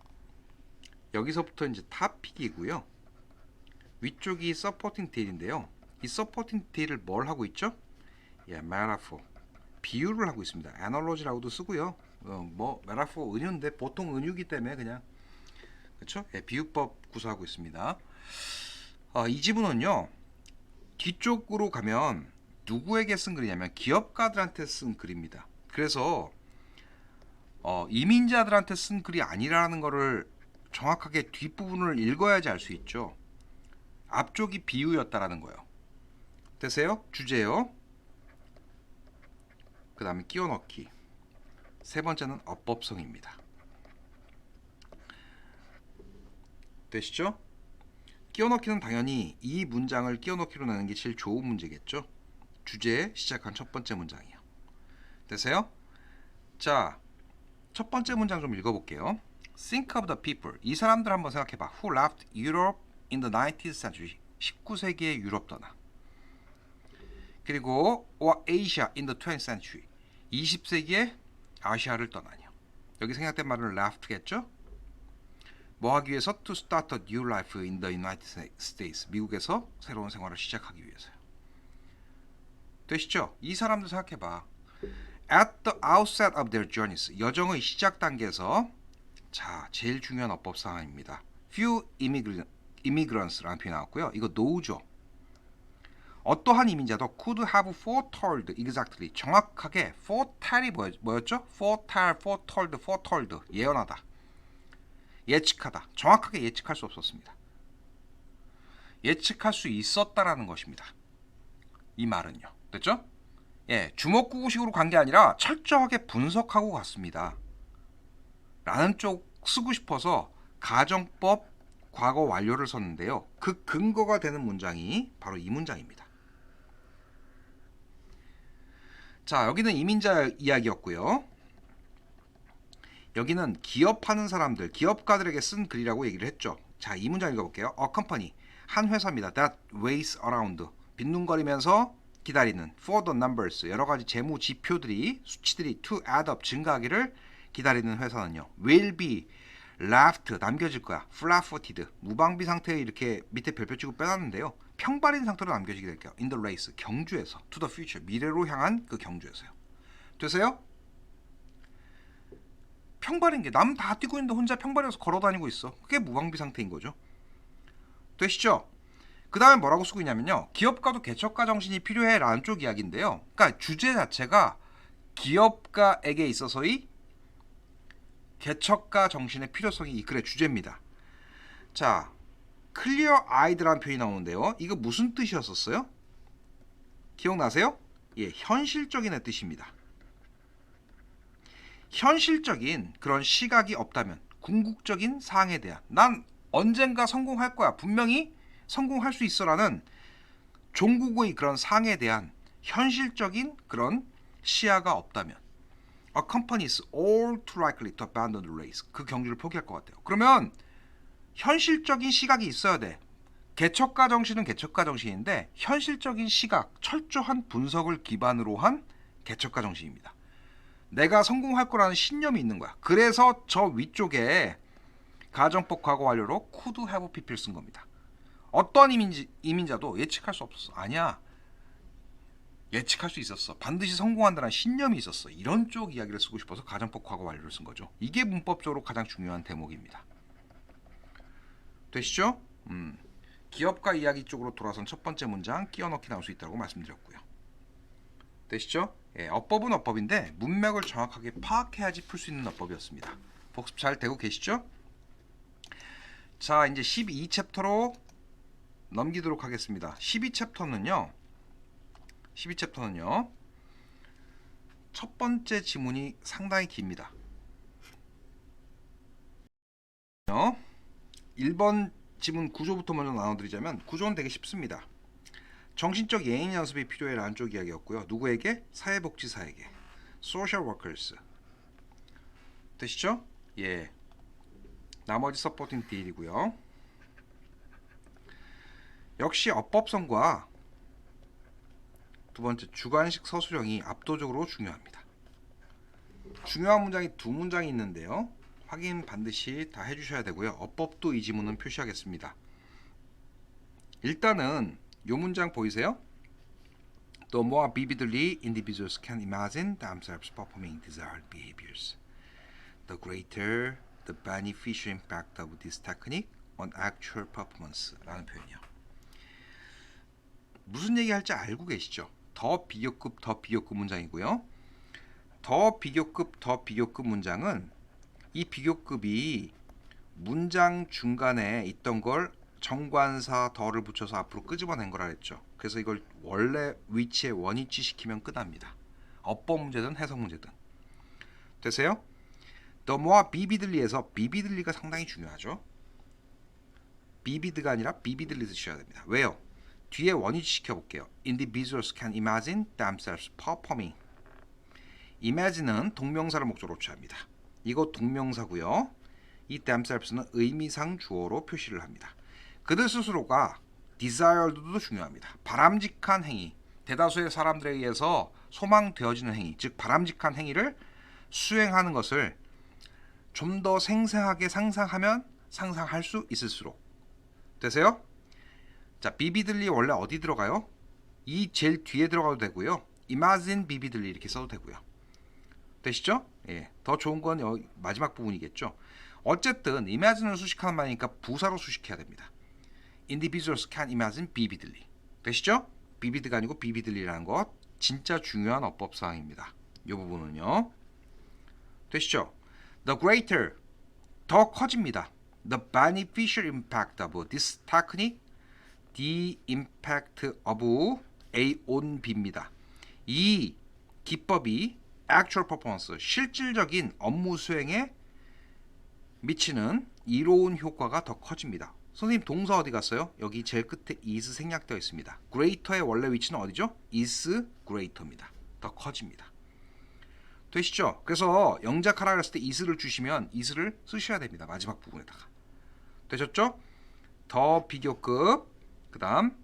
여기서부터 이제 타픽이고요. 위쪽이 서포팅 디테일인데요. 이 서포팅 디테일을 뭘 하고 있죠? 예, 메타포. 비유를 하고 있습니다. 애널로지라고도 쓰고요. 메타포 은유인데 보통 은유기 때문에 그냥 그렇죠? 예, 비유법 구사하고 있습니다. 이 지문은요. 뒤쪽으로 가면 누구에게 쓴 글이냐면 기업가들한테 쓴 글입니다. 그래서 이민자들한테 쓴 글이 아니라는 거를 정확하게 뒷부분을 읽어야지 알 수 있죠. 앞쪽이 비유였다라는 거예요. 되세요? 주제요. 그 다음에 끼워넣기. 세 번째는 어법성입니다. 되시죠? 끼워넣기는 당연히 이 문장을 끼워넣기로 내는 게 제일 좋은 문제겠죠. 주제에 시작한 첫 번째 문장이요. 되세요? 자, 첫 번째 문장 좀 읽어볼게요. Think of the people. 이 사람들 한번 생각해봐. Who left Europe in the 19th century. 19세기의 유럽 떠나. 그리고 or Asia in the 20th century. 20세기의 아시아를 떠나냐. 여기 생략된 말은 left겠죠? 뭐 하기 위해서? To start a new life in the United States. 미국에서 새로운 생활을 시작하기 위해서요. 되시죠? 이 사람들 생각해봐. At the outset of their journeys. 여정의 시작 단계에서 자, 제일 중요한 어법 사항입니다. Few immigrants,라는 표현이 나왔고요. 이거 노우죠. 어떠한 이민자도 could have foretold exactly. 정확하게 foretell이 뭐였죠? foretold. 예언하다. 예측하다. 정확하게 예측할 수 없었습니다. 예측할 수 있었다라는 것입니다. 이 말은요. 됐죠? 예, 주먹구구식으로 간 게 아니라 철저하게 분석하고 갔습니다. 라는 쪽 쓰고 싶어서 가정법 과거 완료를 썼는데요. 그 근거가 되는 문장이 바로 이 문장입니다. 자, 여기는 이민자 이야기였고요. 여기는 기업하는 사람들, 기업가들에게 쓴 글이라고 얘기를 했죠. 자, 이 문장 읽어볼게요. A company, 한 회사입니다. That waits around, 빈둥거리면서 기다리는 for the numbers, 여러 가지 재무 지표들이, 수치들이 to add up, 증가하기를 기다리는 회사는요. will be left, 남겨질 거야. flat-footed, 무방비 상태에 이렇게 밑에 별표 치고 빼놨는데요. 평발인 상태로 남겨지게 될게요. in the race, 경주에서. to the future, 미래로 향한 그 경주에서요. 되세요? 평발인 게 남 다 뛰고 있는데 혼자 평발에서 걸어다니고 있어. 그게 무방비 상태인 거죠. 되시죠? 그 다음에 뭐라고 쓰고 있냐면요. 기업가도 개척가 정신이 필요해 라는 쪽 이야기인데요. 그러니까 주제 자체가 기업가에게 있어서의 개척가 정신의 필요성이 이 글의 주제입니다. 자, clear eyed라는 표현이 나오는데요. 이거 무슨 뜻이었었어요? 기억나세요? 예, 현실적인의 뜻입니다. 현실적인 그런 시각이 없다면 궁극적인 사항에 대한 난 언젠가 성공할 거야. 분명히 성공할 수 있어라는 종국의 그런 상에 대한 현실적인 그런 시야가 없다면 A company is all too likely to abandon the race. 그 경주를 포기할 것 같아요. 그러면 현실적인 시각이 있어야 돼. 개척가 정신은 개척가 정신인데 현실적인 시각, 철저한 분석을 기반으로 한 개척가 정신입니다. 내가 성공할 거라는 신념이 있는 거야. 그래서 저 위쪽에 가정법 과거 완료로 could have pp를 쓴 겁니다. 어떠한 이민자도 예측할 수 없었어. 아니야. 예측할 수 있었어. 반드시 성공한다는 신념이 있었어. 이런 쪽 이야기를 쓰고 싶어서 가정법 과거 완료를 쓴 거죠. 이게 문법적으로 가장 중요한 대목입니다. 되시죠? 기업가 이야기 쪽으로 돌아선 첫 번째 문장 끼워넣기 나올 수 있다고 말씀드렸고요. 되시죠? 예, 어법은 어법인데 문맥을 정확하게 파악해야지 풀 수 있는 어법이었습니다. 복습 잘 되고 계시죠? 자, 이제 12챕터로 넘기도록 하겠습니다. 12챕터는요. 첫 번째 지문이 상당히 깁니다. 1번 지문 구조부터 먼저 나눠드리자면 구조는 되게 쉽습니다. 정신적 예행 연습이 필요해라는 쪽 이야기였고요. 누구에게? 사회복지사에게. Social workers. 되시죠? 예. 나머지 서포팅 딜이고요. 역시 어법성과 두 번째 주관식 서술형이 압도적으로 중요합니다. 중요한 문장이 두 문장이 있는데요. 확인 반드시 다 해주셔야 되고요. 어법도 이 지문은 표시하겠습니다. 일단은 이 문장 보이세요? The more vividly individuals can imagine themselves performing desired behaviors, the greater the beneficial impact of this technique on actual performance 라는 표현이요. 무슨 얘기할지 알고 계시죠? 더 비교급 문장이고요. 더 비교급 문장은 이 비교급이 문장 중간에 있던 걸 정관사 더를 붙여서 앞으로 끄집어낸 거라 했죠. 그래서 이걸 원래 위치에 원위치 시키면 끝납니다. 어법 문제든 해석 문제든. 되세요? The more vividly에서 vividly가 상당히 중요하죠. vivid가 아니라 vividly 쓰셔야 됩니다. 왜요? 뒤에 원위치 시켜볼게요. Individuals can imagine themselves performing. imagine은 동명사를 목적으로 취합니다. 이거 동명사고요. 이 themselves는 의미상 주어로 표시를 합니다. 그들 스스로가 desired도 중요합니다. 바람직한 행위, 대다수의 사람들에 의해서 소망되어지는 행위, 즉 바람직한 행위를 수행하는 것을 좀 더 생생하게 상상하면 상상할 수 있을수록. 되세요? 자, vividly 원래 어디 들어가요? 이 제일 뒤에 들어가도 되고요. imagine vividly 이렇게 써도 되고요. 되시죠? 예, 더 좋은 건 마지막 부분이겠죠. 어쨌든 imagine을 수식하는 말이니까 부사로 수식해야 됩니다. Individuals can imagine vividly. 되시죠? vivid가 아니고 vividly라는 것 진짜 중요한 어법사항입니다. 이 부분은요. 되시죠? The greater, 더 커집니다. The beneficial impact of this technique, the impact of A on B입니다. 이 기법이 actual performance, 실질적인 업무 수행에 미치는 이로운 효과가 더 커집니다. 선생님 동사 어디 갔어요? 여기 제일 끝에 is 생략되어 있습니다. greater의 원래 위치는 어디죠? is greater입니다. 더 커집니다. 되시죠? 그래서 영작하라 그랬을 때 is를 주시면 is를 쓰셔야 됩니다. 마지막 부분에다가. 되셨죠? 더 비교급, 그 다음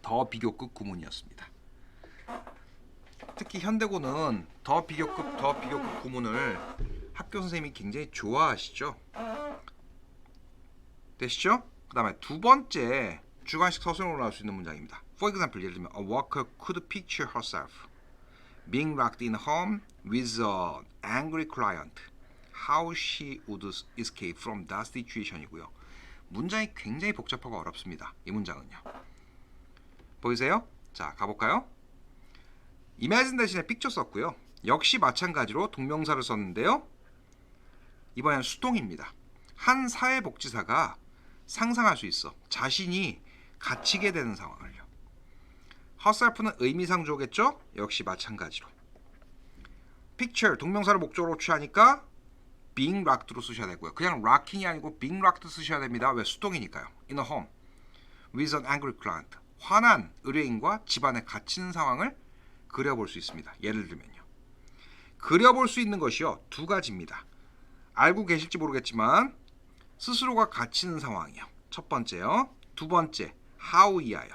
더 비교급 구문이었습니다. 특히 현대고는 더 비교급 구문을 학교 선생님이 굉장히 좋아하시죠? 되시죠? 그 다음에 두 번째 주관식 서술형으로 나올 수 있는 문장입니다. For example, 예를 들면 A worker could picture herself being locked in a home with an angry client. How she would escape from that situation이고요. 문장이 굉장히 복잡하고 어렵습니다. 이 문장은요. 보이세요? 자, 가볼까요? imagine 대신에 picture 썼고요. 역시 마찬가지로 동명사를 썼는데요. 이번엔 수동입니다. 한 사회복지사가 상상할 수 있어. 자신이 갇히게 되는 상황을요. herself는 의미상 주어겠죠? 역시 마찬가지로. picture 동명사를 목적으로 취하니까 being locked로 쓰셔야 되고요. 그냥 locking이 아니고 being locked 쓰셔야 됩니다. 왜? 수동이니까요. in a home with an angry client. 화난 의뢰인과 집안에 갇히는 상황을 그려볼 수 있습니다. 예를 들면요. 그려볼 수 있는 것이요. 두 가지입니다. 알고 계실지 모르겠지만 스스로가 갇히는 상황이요. 첫 번째요. 두 번째, how 이하요.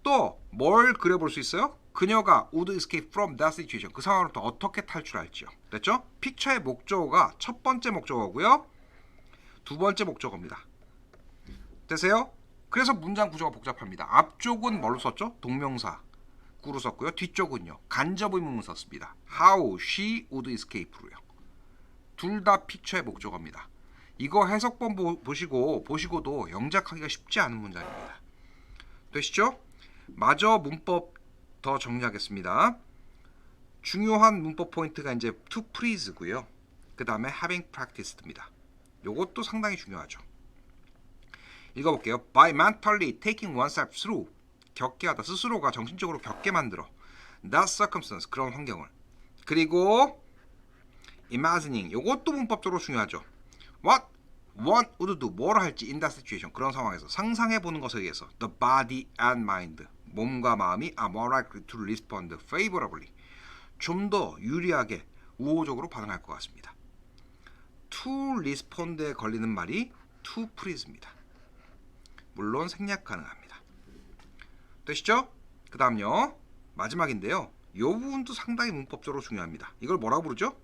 또 뭘 그려볼 수 있어요? 그녀가 would escape from that situation. 그 상황으로부터 어떻게 탈출할지요. 됐죠? 픽처의 목적어가 첫 번째 목적어고요. 두 번째 목적어입니다. 되세요? 그래서 문장 구조가 복잡합니다. 앞쪽은 뭘로 썼죠? 동명사 구로 썼고요. 뒤쪽은요. 간접 의문문 썼습니다. How she would escape로요. 둘 다 픽처의 목적어입니다. 이거 해석본 보시고도 영작하기가 쉽지 않은 문장입니다. 되시죠? 마저 문법 더 정리하겠습니다. 중요한 문법 포인트가 이제 to please고요. 그 다음에 having practiced입니다. 요것도 상당히 중요하죠. 읽어볼게요. By mentally taking oneself through, 겪게 하다, 스스로가 정신적으로 겪게 만들어. That circumstance, 그런 환경을. 그리고 imagining, 요것도 문법적으로 중요하죠. What one would do, 뭘 할지 in that situation, 그런 상황에서 상상해보는 것에 의해서 the body and mind, 몸과 마음이 are more likely to respond favorably, 좀 더 유리하게 우호적으로 반응할 것 같습니다. to respond에 걸리는 말이 to please입니다. 물론 생략 가능합니다. 되시죠? 그 다음요, 마지막인데요. 이 부분도 상당히 문법적으로 중요합니다. 이걸 뭐라고 부르죠?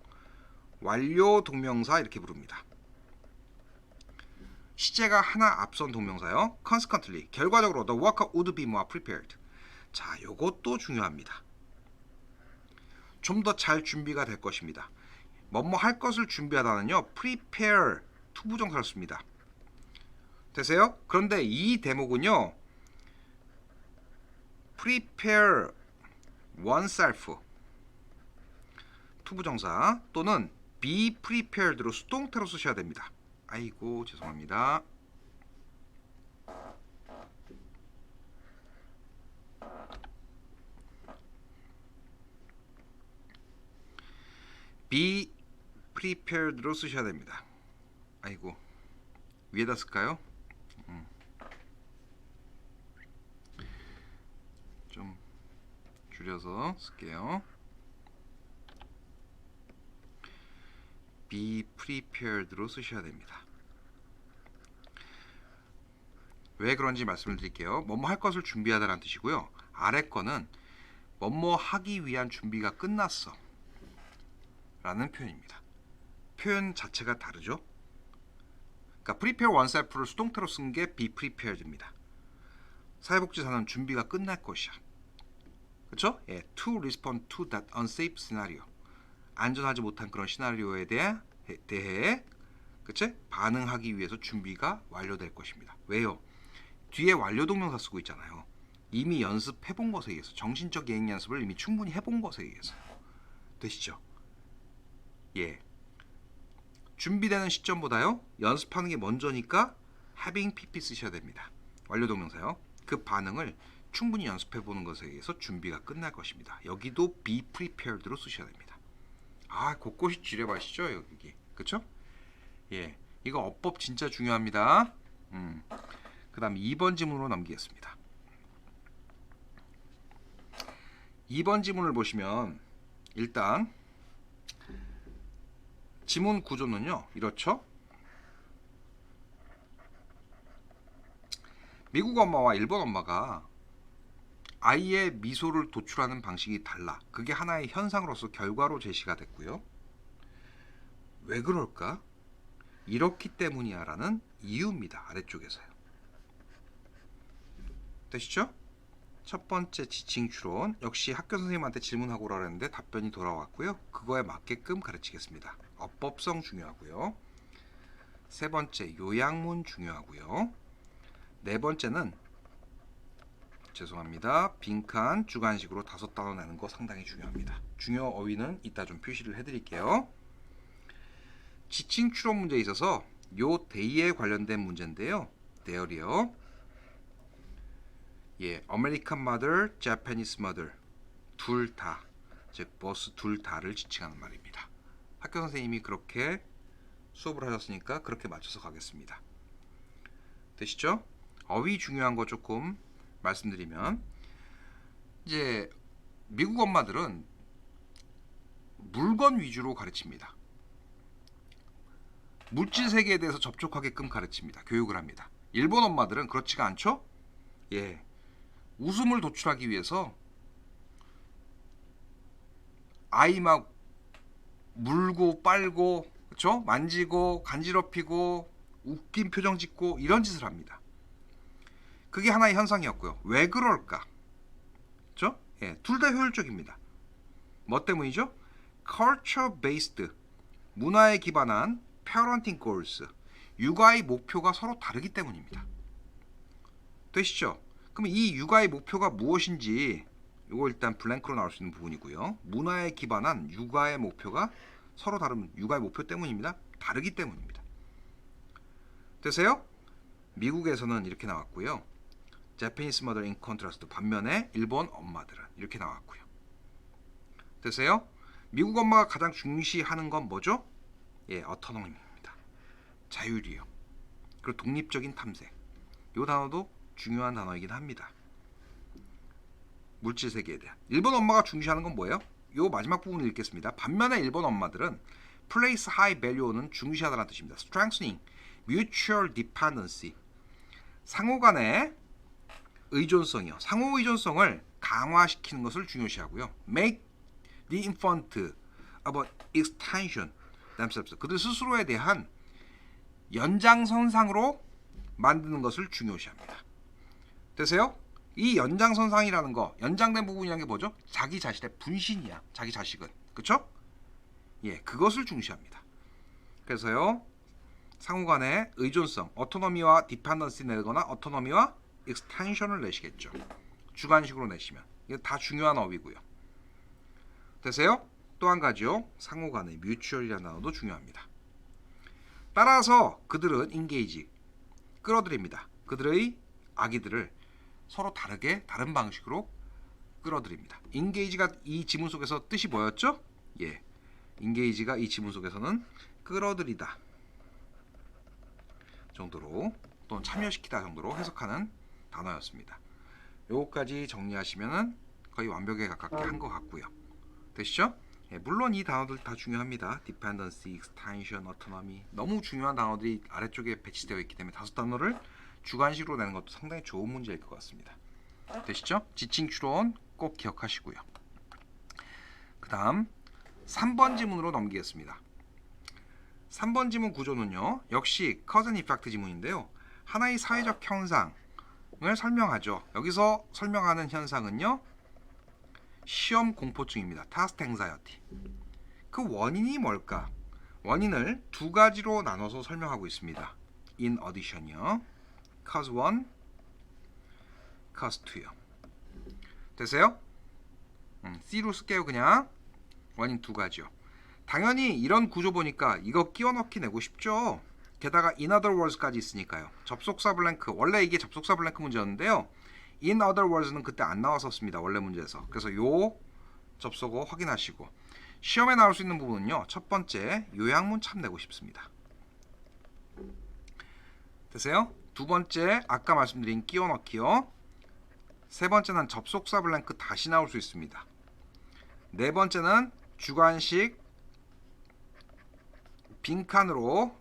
완료 동명사 이렇게 부릅니다. 시제가 하나 앞선 동명사요. Consequently, 결과적으로 the worker would be more prepared. 자, 요것도 중요합니다. 좀 더 잘 준비가 될 것입니다. 뭐뭐 할 것을 준비하다는요, prepare 투부정사를 씁니다. 되세요? 그런데 이 대목은요, prepare oneself 투부정사 또는 be prepared로 수동태로 쓰셔야 됩니다. 아이고 죄송합니다. be prepared로 쓰셔야 됩니다. 아이고 위에다 쓸까요? 좀 줄여서 쓸게요. be prepared로 쓰셔야 됩니다. 왜 그런지 말씀을 드릴게요. 뭐뭐 할 것을 준비하다라는 뜻이고요. 아래 거는 뭐뭐 하기 위한 준비가 끝났어 라는 표현입니다. 표현 자체가 다르죠. 그러니까 prepare oneself를 수동태로 쓴 게 be prepared입니다. 사회복지사는 준비가 끝날 것이야. 그렇죠? 예, to respond to that unsafe scenario. 안전하지 못한 그런 시나리오에 대해 그치? 반응하기 위해서 준비가 완료될 것입니다. 왜요? 뒤에 완료 동명사 쓰고 있잖아요. 이미 연습해 본 것에 의해서, 정신적 예행 연습을 이미 충분히 해본 것에 의해서. 되시죠? 예. 준비되는 시점보다요, 연습하는 게 먼저니까 having pp 쓰셔야 됩니다. 완료 동명사요. 그 반응을 충분히 연습해 보는 것에 의해서 준비가 끝날 것입니다. 여기도 be prepared로 쓰셔야 됩니다. 아, 곳곳이 지뢰밭이죠, 여기. 그쵸? 예. 이거 어법 진짜 중요합니다. 그 다음 2번 지문으로 넘기겠습니다. 2번 지문을 보시면 일단 지문 구조는요, 이렇죠? 미국 엄마와 일본 엄마가 아이의 미소를 도출하는 방식이 달라. 그게 하나의 현상으로서 결과로 제시가 됐고요. 왜 그럴까? 이렇기 때문이야 라는 이유입니다. 아래쪽에서요. 되시죠? 첫 번째 지칭 추론, 역시 학교 선생님한테 질문하고 오라 그랬는데 답변이 돌아왔고요. 그거에 맞게끔 가르치겠습니다. 어법성 중요하고요. 세 번째 요약문 중요하고요. 네 번째는 죄송합니다. 빈칸 주관식으로 5단어 내는 거 상당히 중요합니다. 중요 어휘는 이따 좀 표시를 해드릴게요. 지칭 추론 문제에 있어서 요 데이에 관련된 문제인데요. 대열이요. 예, American mother, Japanese mother 둘 다, 즉 both 둘 다를 지칭하는 말입니다. 학교 선생님이 그렇게 수업을 하셨으니까 그렇게 맞춰서 가겠습니다. 되시죠? 어휘 중요한 거 조금 말씀드리면, 이제 미국 엄마들은 물건 위주로 가르칩니다. 물질 세계에 대해서 접촉하게끔 가르칩니다. 교육을 합니다. 일본 엄마들은 그렇지가 않죠? 예, 웃음을 도출하기 위해서 아이 막 물고 빨고, 그렇죠? 만지고 간지럽히고 웃긴 표정 짓고 이런 짓을 합니다. 그게 하나의 현상이었고요. 왜 그럴까? 그렇죠? 예, 둘 다 효율적입니다. 뭐 때문이죠? Culture based, 문화에 기반한 parenting goals, 육아의 목표가 서로 다르기 때문입니다. 되시죠? 그럼 이 육아의 목표가 무엇인지 이거 일단 블랭크로 나올 수 있는 부분이고요. 문화에 기반한 육아의 목표가 서로 다른 육아의 목표 때문입니다. 다르기 때문입니다. 되세요? 미국에서는 이렇게 나왔고요. Japanese mother in contrast 반면에 일본 엄마들은 이렇게 나왔고요. 되세요? 미국 엄마가 가장 중시하는 건 뭐죠? 예, 어토노미입니다. 자율이요. 그리고 독립적인 탐색. 이 단어도 중요한 단어이긴 합니다. 물질 세계에 대한. 일본 엄마가 중시하는 건 뭐예요? 요 마지막 부분을 읽겠습니다. 반면에 일본 엄마들은 place high value는 중시하다는 뜻입니다. strengthening mutual dependency 상호 간의 의존성이요. 상호 의존성을 강화시키는 것을 중요시하고요. make the infant about extension themselves 그들 스스로에 대한 연장선상으로 만드는 것을 중요시합니다. 되세요? 이 연장선상이라는 거, 연장된 부분이라는 게 뭐죠? 자기 자신의 분신이야. 자기 자식은. 그쵸? 예, 그것을 중시합니다. 그래서요, 상호 간의 의존성, 어토노미와 디펜던시 내거나 어토노미와 익스텐션을 내시겠죠. 주관식으로 내시면. 이게 다 중요한 어휘고요. 되세요? 또 한 가지요. 상호 간의 뮤추얼이라는 단어도 중요합니다. 따라서 그들은 인게이지, 끌어들입니다. 그들의 아기들을 서로 다르게 다른 방식으로 끌어들입니다. 인게이지가 이 지문 속에서 뜻이 뭐였죠? 예, 인게이지가 이 지문 속에서는 끌어들이다 정도로 또는 참여시키다 정도로 해석하는 단어였습니다. 요거까지 정리하시면은 거의 완벽에 가깝게 한 것 같고요. 되시죠? 예, 물론 이 단어들 다 중요합니다. dependency, extension, autonomy 너무 중요한 단어들이 아래쪽에 배치되어 있기 때문에 5단어를 주관식으로 내는 것도 상당히 좋은 문제일 것 같습니다. 되시죠? 지칭 추론 꼭 기억하시고요. 그 다음 3번 지문으로 넘기겠습니다. 3번 지문 구조는요. 역시 커즌 이펙트 지문인데요. 하나의 사회적 현상을 설명하죠. 여기서 설명하는 현상은요. 시험 공포증입니다. 타스크 앵자이어티. 그 원인이 뭘까? 원인을 두 가지로 나눠서 설명하고 있습니다. in addition이요. cause 1, cause 2요. 되세요? C로 쓸게요. 그냥 원인 두 가지요. 당연히 이런 구조 보니까 이거 끼워 넣기 내고 싶죠. 게다가 in other words까지 있으니까요. 접속사 블랭크 원래 이게 접속사 블랭크 문제였는데요. in other words는 그때 안 나왔었습니다. 원래 문제에서. 그래서 요 접속어 확인하시고 시험에 나올 수 있는 부분은요. 첫 번째 요약문 참 내고 싶습니다. 되세요? 두 번째 아까 말씀드린 끼워 넣기요. 세 번째는 접속사 블랭크 다시 나올 수 있습니다. 네 번째는 주관식 빈칸으로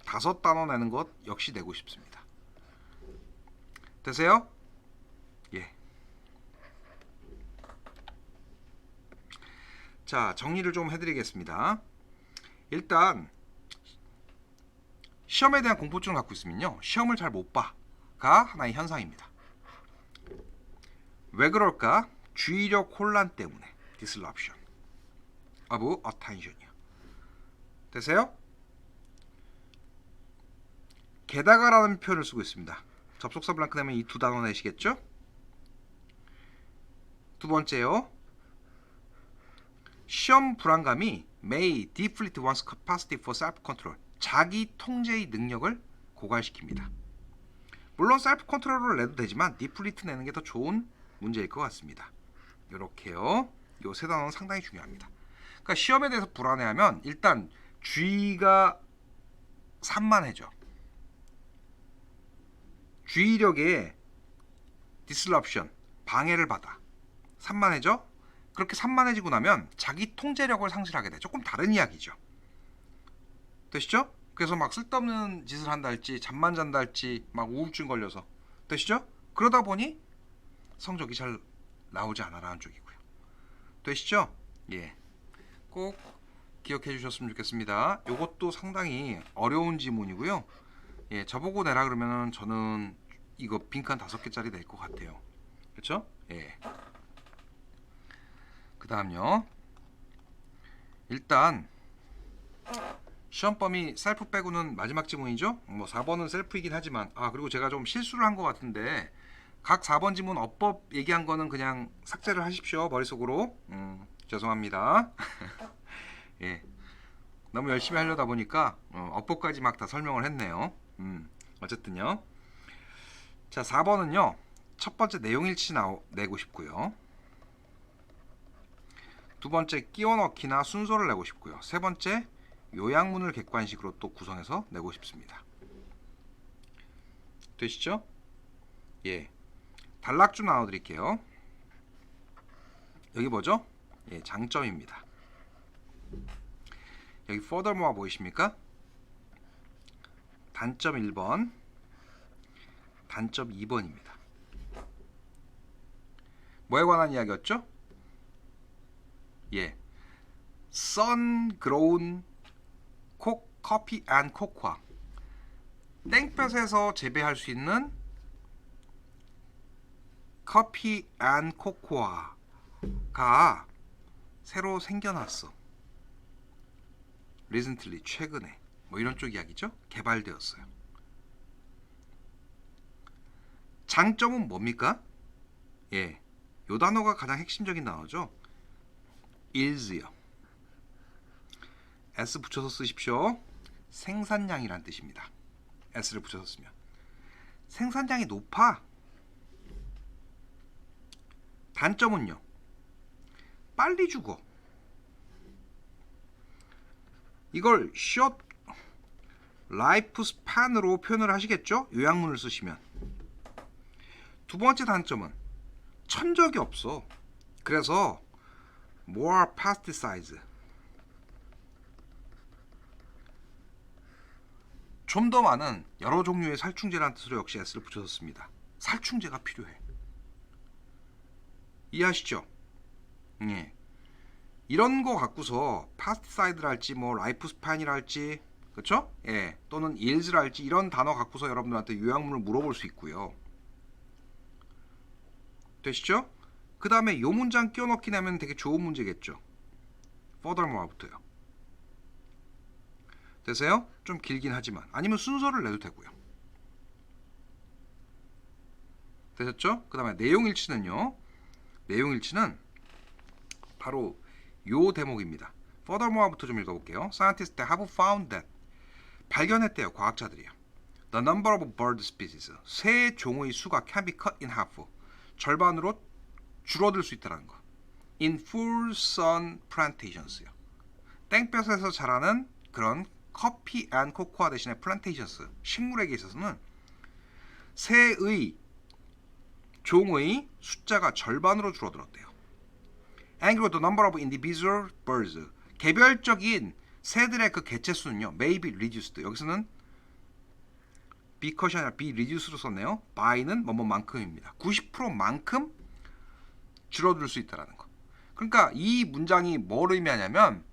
5단어 내는 것 역시 내고 싶습니다. 되세요? 예. 자, 정리를 좀 해드리겠습니다. 일단 시험에 대한 공포증을 갖고 있으면요. 시험을 잘 못 봐가 하나의 현상입니다. 왜 그럴까? 주의력 혼란 때문에 disruption of attention이요. 되세요? 게다가라는 표현을 쓰고 있습니다. 접속사 블랑크 내면 이 두 단어 내시겠죠? 두 번째요. 시험 불안감이 may deplete one's capacity for self-control. 자기 통제의 능력을 고갈시킵니다. 물론 self-control을 내도 되지만 deplete 내는 게 더 좋은 문제일 것 같습니다. 이렇게요. 이 세 단어는 상당히 중요합니다. 그러니까 시험에 대해서 불안해하면 일단 주의가 산만해져. 주의력에 disruption, 방해를 받아. 산만해져. 그렇게 산만해지고 나면 자기 통제력을 상실하게 돼. 조금 다른 이야기죠. 되시죠? 그래서 막 쓸데없는 짓을 한다 할지 잠만 잔다 할지 막 우울증 걸려서 되시죠? 그러다 보니 성적이 잘 나오지 않아라는 쪽이고요. 되시죠? 예. 꼭 기억해 주셨으면 좋겠습니다. 이것도 상당히 어려운 지문이고요. 예, 저보고 내라 그러면은 저는 이거 빈칸 5개짜리 낼 것 같아요. 그렇죠? 예. 그 다음요. 일단 시험 범위 셀프 빼고는 마지막 지문이죠. 뭐 4번은 셀프이긴 하지만 그리고 제가 좀 실수를 한 것 같은데 각 4번 지문 어법 얘기한 거는 그냥 삭제를 하십시오. 머릿속으로. 죄송합니다. 예. 너무 열심히 하려다 보니까 어법까지 막 다 설명을 했네요. 어쨌든요. 자, 4번은요. 첫 번째 내용일치 내고 싶고요. 두 번째 끼워 넣기나 순서를 내고 싶고요. 세 번째 요약문을 객관식으로 또 구성해서 내고 싶습니다. 되시죠? 예. 단락 좀 나눠 드릴게요. 여기 뭐죠? 예, 장점입니다. 여기 furthermore 보이십니까? 단점 1번, 단점 2번입니다. 뭐에 관한 이야기였죠? 예, sun-grown coffee and cocoa. 땡볕에서 재배할 수 있는 커피 앤 코코아가 새로 생겨났어. recently, 최근에. 뭐 이런 쪽 이야기죠. 개발되었어요. 장점은 뭡니까? 예, 요 단어가 가장 핵심적인 단어죠. is요. s 붙여서 쓰십시오. 생산량이란 뜻입니다. s를 붙여서 쓰면 생산량이 높아. 단점은요, 빨리 죽어. 이걸 short life span으로 표현을 하시겠죠? 요약문을 쓰시면. 두 번째 단점은 천적이 없어. 그래서 more pesticides, 좀 더 많은 여러 종류의 살충제라는 뜻으로 역시 s를 붙여서 씁니다. 살충제가 필요해. 이해하시죠? 예. 이런 거 갖고서 파스티사이드랄지 뭐 라이프스판이랄지, 그렇죠? 예. 또는 일즈랄지 이런 단어 갖고서 여러분들한테 요약문을 물어볼 수 있고요. 되시죠? 그 다음에 요 문장 끼워 넣기 내면 되게 좋은 문제겠죠. furthermore부터요. 되세요? 좀 길긴 하지만. 아니면 순서를 내도 되고요. 되셨죠? 그 다음에 내용일치는요. 내용일치는 바로 요 대목입니다. furthermore부터 좀 읽어볼게요. Scientists have found that, 발견했대요. 과학자들이요. The number of bird species, 새 종의 수가 can be cut in half, 절반으로 줄어들 수 있다는 거. In full sun plantations요. 땡볕에서 자라는 그런 커피 앤 코코아 대신에 플란테이션스, 식물에게 있어서는 새의 종의 숫자가 절반으로 줄어들었대요. And the number of individual birds, 개별적인 새들의 그 개체 수는요, may be reduced. 여기서는 be cut이 아니라 be reduced로 썼네요. by는 뭐뭐만큼입니다. 90%만큼 줄어들 수 있다라는 거. 그러니까 이 문장이 뭘 의미하냐면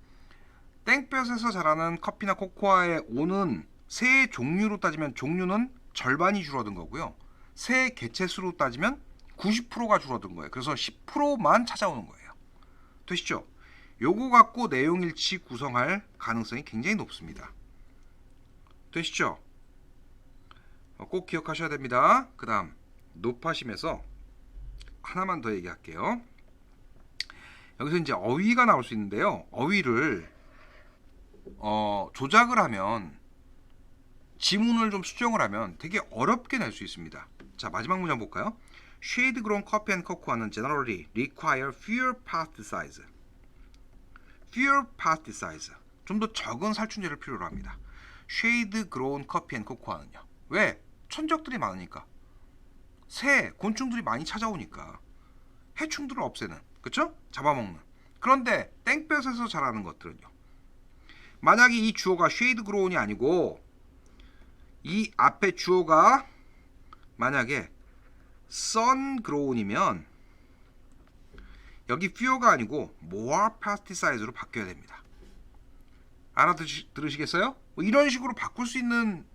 땡볕에서 자라는 커피나 코코아에 오는 새 종류로 따지면 종류는 절반이 줄어든 거고요. 새 개체 수로 따지면 90%가 줄어든 거예요. 그래서 10%만 찾아오는 거예요. 되시죠? 요거 갖고 내용일치 구성할 가능성이 굉장히 높습니다. 되시죠? 꼭 기억하셔야 됩니다. 그 다음 높아심에서 하나만 더 얘기할게요. 여기서 이제 어휘가 나올 수 있는데요. 어휘를 조작을 하면, 지문을 좀 수정을 하면 되게 어렵게 낼 수 있습니다. 자, 마지막 문장 볼까요? Shade grown coffee and cocoa는 generally require fewer pesticides. fewer pesticides. 좀 더 적은 살충제를 필요로 합니다. Shade grown coffee and cocoa는요. 왜? 천적들이 많으니까. 새, 곤충들이 많이 찾아오니까. 해충들을 없애는, 그쵸? 잡아먹는. 그런데 땡볕에서 자라는 것들은요. 만약에 이 주어가 shade grown이 아니고 이 앞에 주어가 만약에 sun grown이면 여기 fewer가 아니고 more pesticides로 바뀌어야 됩니다. 알아들으시겠어요? 뭐 이런 식으로 바꿀 수 있는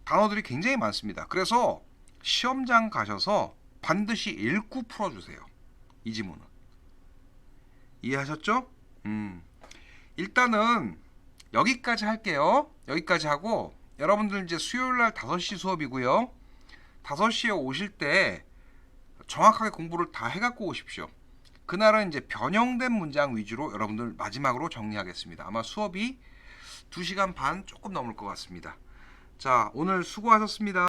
단어들이 굉장히 많습니다. 그래서 시험장 가셔서 반드시 읽고 풀어주세요. 이 지문은. 이해하셨죠? 일단은 여기까지 할게요. 여기까지 하고 여러분들 이제 수요일 날 5시 수업이고요. 5시에 오실 때 정확하게 공부를 다 해갖고 오십시오. 그날은 이제 변형된 문장 위주로 여러분들 마지막으로 정리하겠습니다. 아마 수업이 2시간 반 조금 넘을 것 같습니다. 자, 오늘 수고하셨습니다.